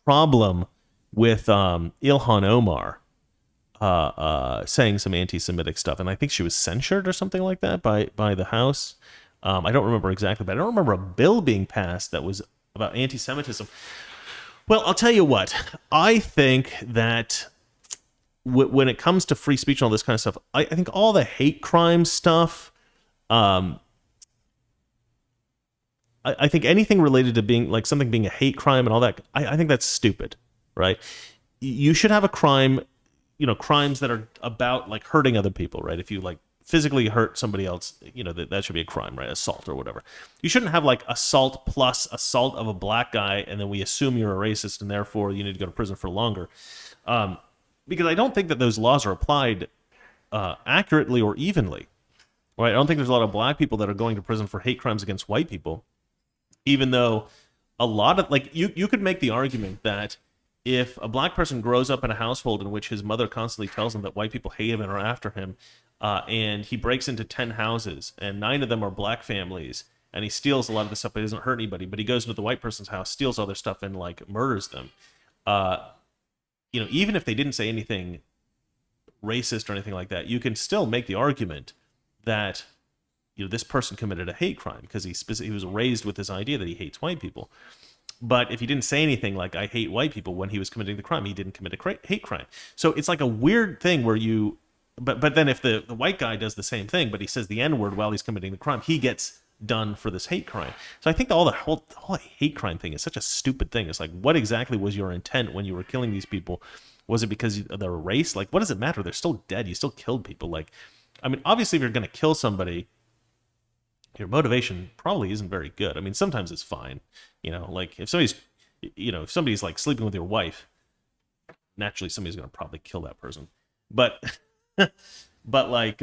problem with Ilhan Omar saying some anti-Semitic stuff, and I think she was censured or something like that by the House. I don't remember exactly, but I don't remember a bill being passed that was about anti-Semitism. Well, I'll tell you what. I think that when it comes to free speech and all this kind of stuff, I think all the hate crime stuff, I think anything related to being like something being a hate crime and all that, I think that's stupid, right? You should have a crime, crimes that are about like hurting other people, right? If you like physically hurt somebody else, that should be a crime, right? Assault or whatever. You shouldn't have like assault plus assault of a black guy, and then we assume you're a racist and therefore you need to go to prison for longer. Because I don't think that those laws are applied accurately or evenly. Right? I don't think there's a lot of black people that are going to prison for hate crimes against white people, even though a lot of, like, you could make the argument that if a black person grows up in a household in which his mother constantly tells him that white people hate him and are after him, and he breaks into 10 houses, and 9 of them are black families, and he steals a lot of the stuff, but he doesn't hurt anybody, but he goes into the white person's house, steals all their stuff, and, like, murders them. Even if they didn't say anything racist or anything like that, you can still make the argument that, this person committed a hate crime because he was raised with this idea that he hates white people. But if he didn't say anything like, I hate white people when he was committing the crime, he didn't commit a hate crime. So it's like a weird thing where but then if the white guy does the same thing, but he says the N-word while he's committing the crime, he gets done for this hate crime. So I think the whole hate crime thing is such a stupid thing. It's like, what exactly was your intent when you were killing these people? Was it because of their race? Like, what does it matter? They're still dead. You still killed people. Like, I mean, obviously, if you're going to kill somebody, your motivation probably isn't very good. I mean, sometimes it's fine. Like if somebody's like sleeping with your wife, naturally somebody's going to probably kill that person. But, but like,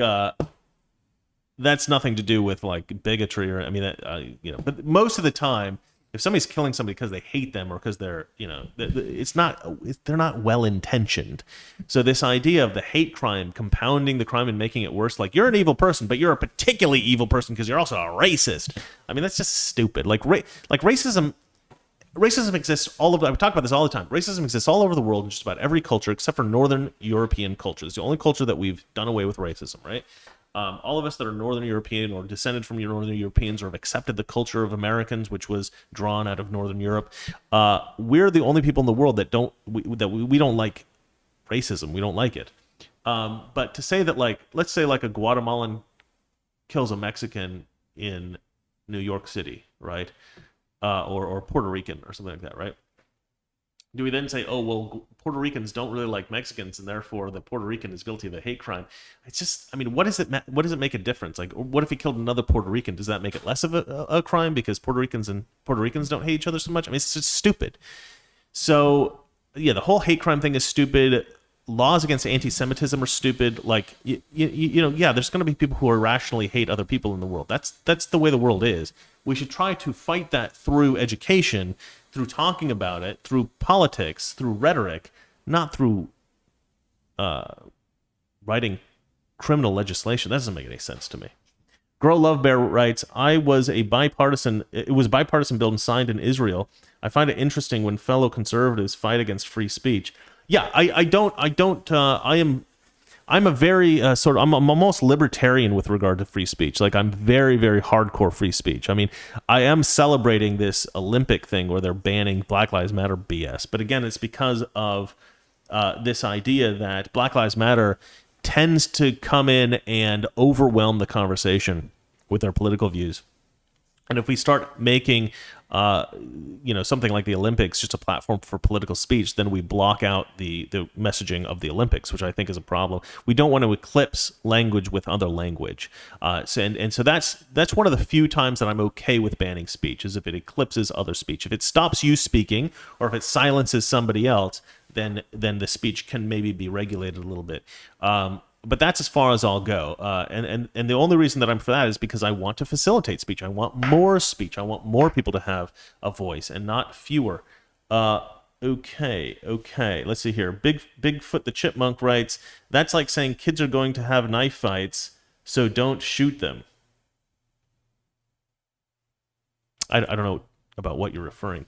that's nothing to do with like bigotry or, I mean, that, but most of the time, if somebody's killing somebody because they hate them or because they're, they're not well intentioned. So this idea of the hate crime compounding the crime and making it worse, like you're an evil person, but you're a particularly evil person because you're also a racist. I mean, that's just stupid. Like racism exists all over. I talk about this all the time. Racism exists all over the world in just about every culture except for Northern European culture. It's the only culture that we've done away with racism, right? All of us that are Northern European or descended from Northern Europeans or have accepted the culture of Americans, which was drawn out of Northern Europe, we're the only people in the world that we don't like racism. We don't like it. But to say that, like, let's say like a Guatemalan kills a Mexican in New York City, right? Or Puerto Rican or something like that, right? Do we then say, oh, well, Puerto Ricans don't really like Mexicans, and therefore the Puerto Rican is guilty of a hate crime? It's just, I mean, what does it make a difference? Like, what if he killed another Puerto Rican? Does that make it less of a crime because Puerto Ricans don't hate each other so much? I mean, it's just stupid. So, yeah, the whole hate crime thing is stupid. Laws against anti-Semitism are stupid. Like, yeah, there's going to be people who irrationally hate other people in the world. That's the way the world is. We should try to fight that through education, through talking about it, through politics, through rhetoric, not through writing criminal legislation. That doesn't make any sense to me. Grow Love Bear writes, it was a bipartisan bill and signed in Israel. I find it interesting when fellow conservatives fight against free speech. Yeah, I'm a very I'm almost libertarian with regard to free speech. Like, I'm very, very hardcore free speech. I mean, I am celebrating this Olympic thing where they're banning Black Lives Matter BS. But again, it's because of this idea that Black Lives Matter tends to come in and overwhelm the conversation with their political views. And if we start making, something like the Olympics just a platform for political speech, then we block out the messaging of the Olympics, which I think is a problem. We don't want to eclipse language with other language. So that's one of the few times that I'm okay with banning speech, is if it eclipses other speech. If it stops you speaking or if it silences somebody else, then the speech can maybe be regulated a little bit. But that's as far as I'll go. And the only reason that I'm for that is because I want to facilitate speech. I want more speech. I want more people to have a voice and not fewer. Okay. Let's see here. Bigfoot the Chipmunk writes, that's like saying kids are going to have knife fights, so don't shoot them. I don't know about what you're referring.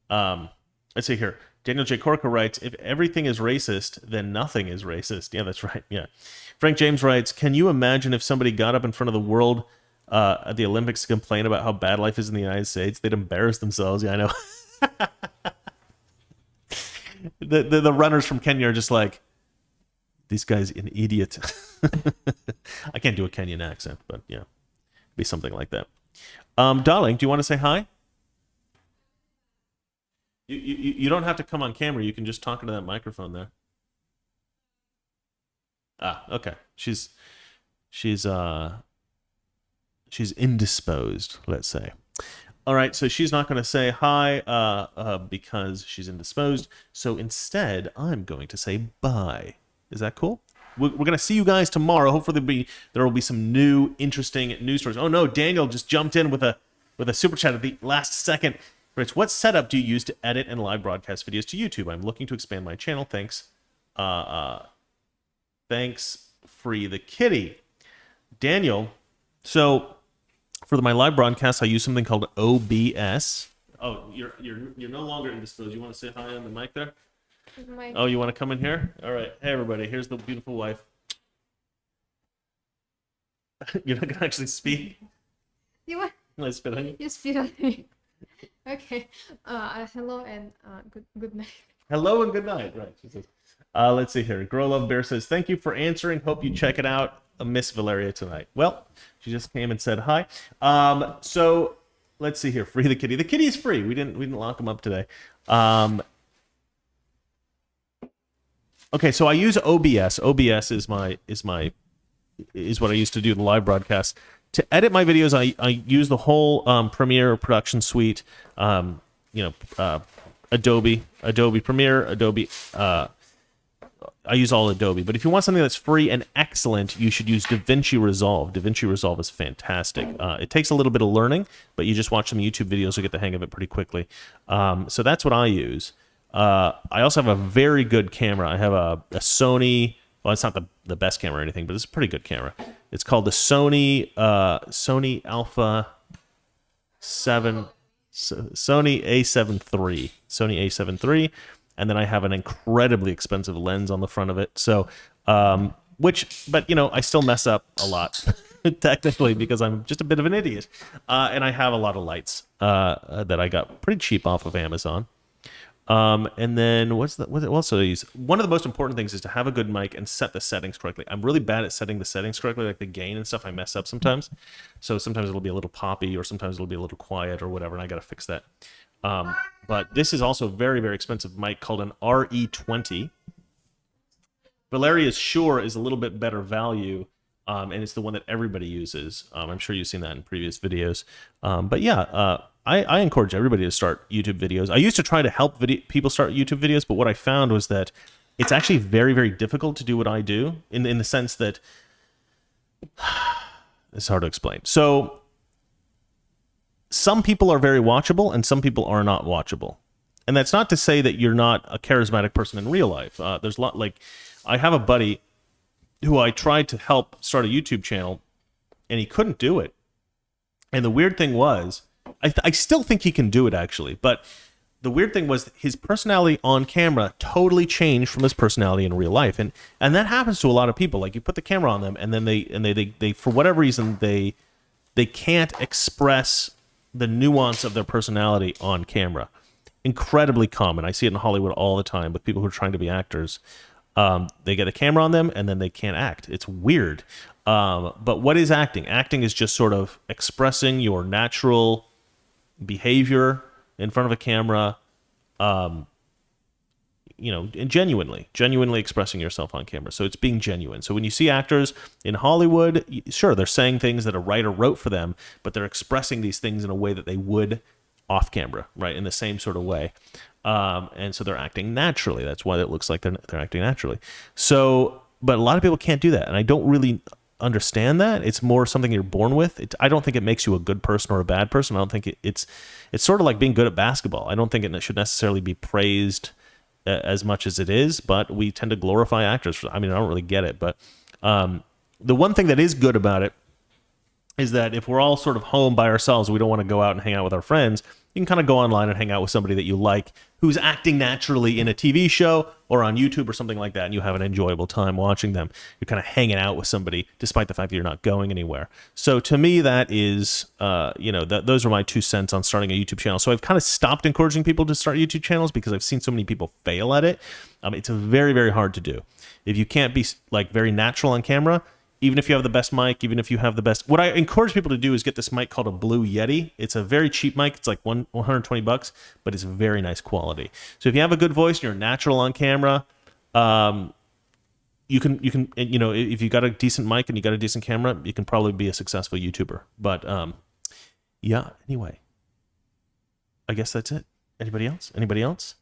Let's see here. Daniel J. Corker writes, if everything is racist, then nothing is racist. Yeah, that's right. Yeah. Frank James writes, can you imagine if somebody got up in front of the world at the Olympics to complain about how bad life is in the United States? They'd embarrass themselves. Yeah, I know. the runners from Kenya are just like, this guy's an idiot. I can't do a Kenyan accent, but yeah, be something like that. Darling, do you want to say hi? You don't have to come on camera. You can just talk into that microphone there. Ah, okay. She's indisposed, let's say. All right, so she's not going to say hi because she's indisposed. So instead, I'm going to say bye. Is that cool? We're going to see you guys tomorrow. Hopefully there will be some new, interesting news stories. Oh no, Daniel just jumped in with a super chat at the last second. Rich, what setup do you use to edit and live broadcast videos to YouTube? I'm looking to expand my channel. Thanks. Thanks, Free the Kitty. Daniel, so for my live broadcast, I use something called OBS. Oh, you're no longer indisposed. You want to say hi on the mic there? Oh, you want to come in here? All right. Hey, everybody. Here's the beautiful wife. You're not going to actually speak? You want? I spit on you? You spit on me. Okay. Hello and good night. Hello and good night. Right. She says, let's see here. Grow Love Bear says, thank you for answering. Hope you check it out. Miss Valeria tonight. Well, she just came and said hi. So let's see here. Free the kitty. The kitty is free. We didn't lock him up today. Okay, so I use OBS. OBS is what I used to do in the live broadcast. To edit my videos, I use the whole Premiere production suite. Adobe Premiere, Adobe. I use all Adobe. But if you want something that's free and excellent, you should use DaVinci Resolve. DaVinci Resolve is fantastic. It takes a little bit of learning, but you just watch some YouTube videos to get the hang of it pretty quickly. So that's what I use. I also have a very good camera. I have a Sony. Well, it's not the best camera or anything, but it's a pretty good camera. It's called the Sony Alpha 7, Sony A7 III. Sony A7 III. And then I have an incredibly expensive lens on the front of it. So, but I still mess up a lot technically because I'm just a bit of an idiot. And I have a lot of lights that I got pretty cheap off of Amazon. And then what else do I use? One of the most important things is to have a good mic and set the settings correctly. I'm really bad at setting the settings correctly, like the gain and stuff. I mess up sometimes. So sometimes it'll be a little poppy or sometimes it'll be a little quiet or whatever, and I got to fix that. But this is also a very, very expensive mic called an RE20. Valeria's Shure is a little bit better value, and it's the one that everybody uses. I'm sure you've seen that in previous videos. I encourage everybody to start YouTube videos. I used to try to help people start YouTube videos, but what I found was that it's actually very, very difficult to do what I do in the sense that it's hard to explain. So some people are very watchable and some people are not watchable. And that's not to say that you're not a charismatic person in real life. There's a lot, like I have a buddy who I tried to help start a YouTube channel and he couldn't do it. And the weird thing was, I still think he can do it actually, but the weird thing was his personality on camera totally changed from his personality in real life, and that happens to a lot of people. Like you put the camera on them, and then they for whatever reason they can't express the nuance of their personality on camera. Incredibly common. I see it in Hollywood all the time with people who are trying to be actors. They get a camera on them, and then they can't act. It's weird. But what is acting? Acting is just sort of expressing your natural behavior in front of a camera, and genuinely expressing yourself on camera. So it's being genuine. So when you see actors in Hollywood, sure, they're saying things that a writer wrote for them, but they're expressing these things in a way that they would off camera, right? In the same sort of way. And so they're acting naturally. That's why it looks like they're acting naturally. So, but a lot of people can't do that. And I don't really understand that. It's more something you're born with. I don't think it makes you a good person or a bad person. I don't think it's sort of like being good at basketball. I don't think it should necessarily be praised as much as it is, but we tend to glorify actors. I don't really get it, but the one thing that is good about it is that if we're all sort of home by ourselves, we don't want to go out and hang out with our friends, you can kind of go online and hang out with somebody that you like who's acting naturally in a TV show or on YouTube or something like that, and you have an enjoyable time watching them. You're kind of hanging out with somebody despite the fact that you're not going anywhere. So to me, that is, those are my 2 cents on starting a YouTube channel. So I've kind of stopped encouraging people to start YouTube channels because I've seen so many people fail at it. It's very, very hard to do. If you can't be like very natural on camera, even if you have the best mic, even if you have the best... What I encourage people to do is get this mic called a Blue Yeti. It's a very cheap mic. It's like $120, but it's very nice quality. So if you have a good voice and you're natural on camera, you can if you got a decent mic and you got a decent camera, you can probably be a successful YouTuber. But anyway, I guess that's it. Anybody else?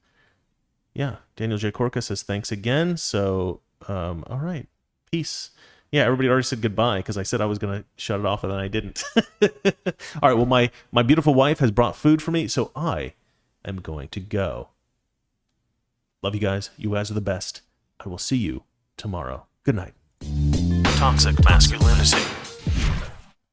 Yeah, Daniel J. Corca says thanks again. So, all right, peace. Yeah, everybody already said goodbye because I said I was going to shut it off and then I didn't. All right, well, my beautiful wife has brought food for me, so I am going to go. Love you guys. You guys are the best. I will see you tomorrow. Good night. Toxic masculinity.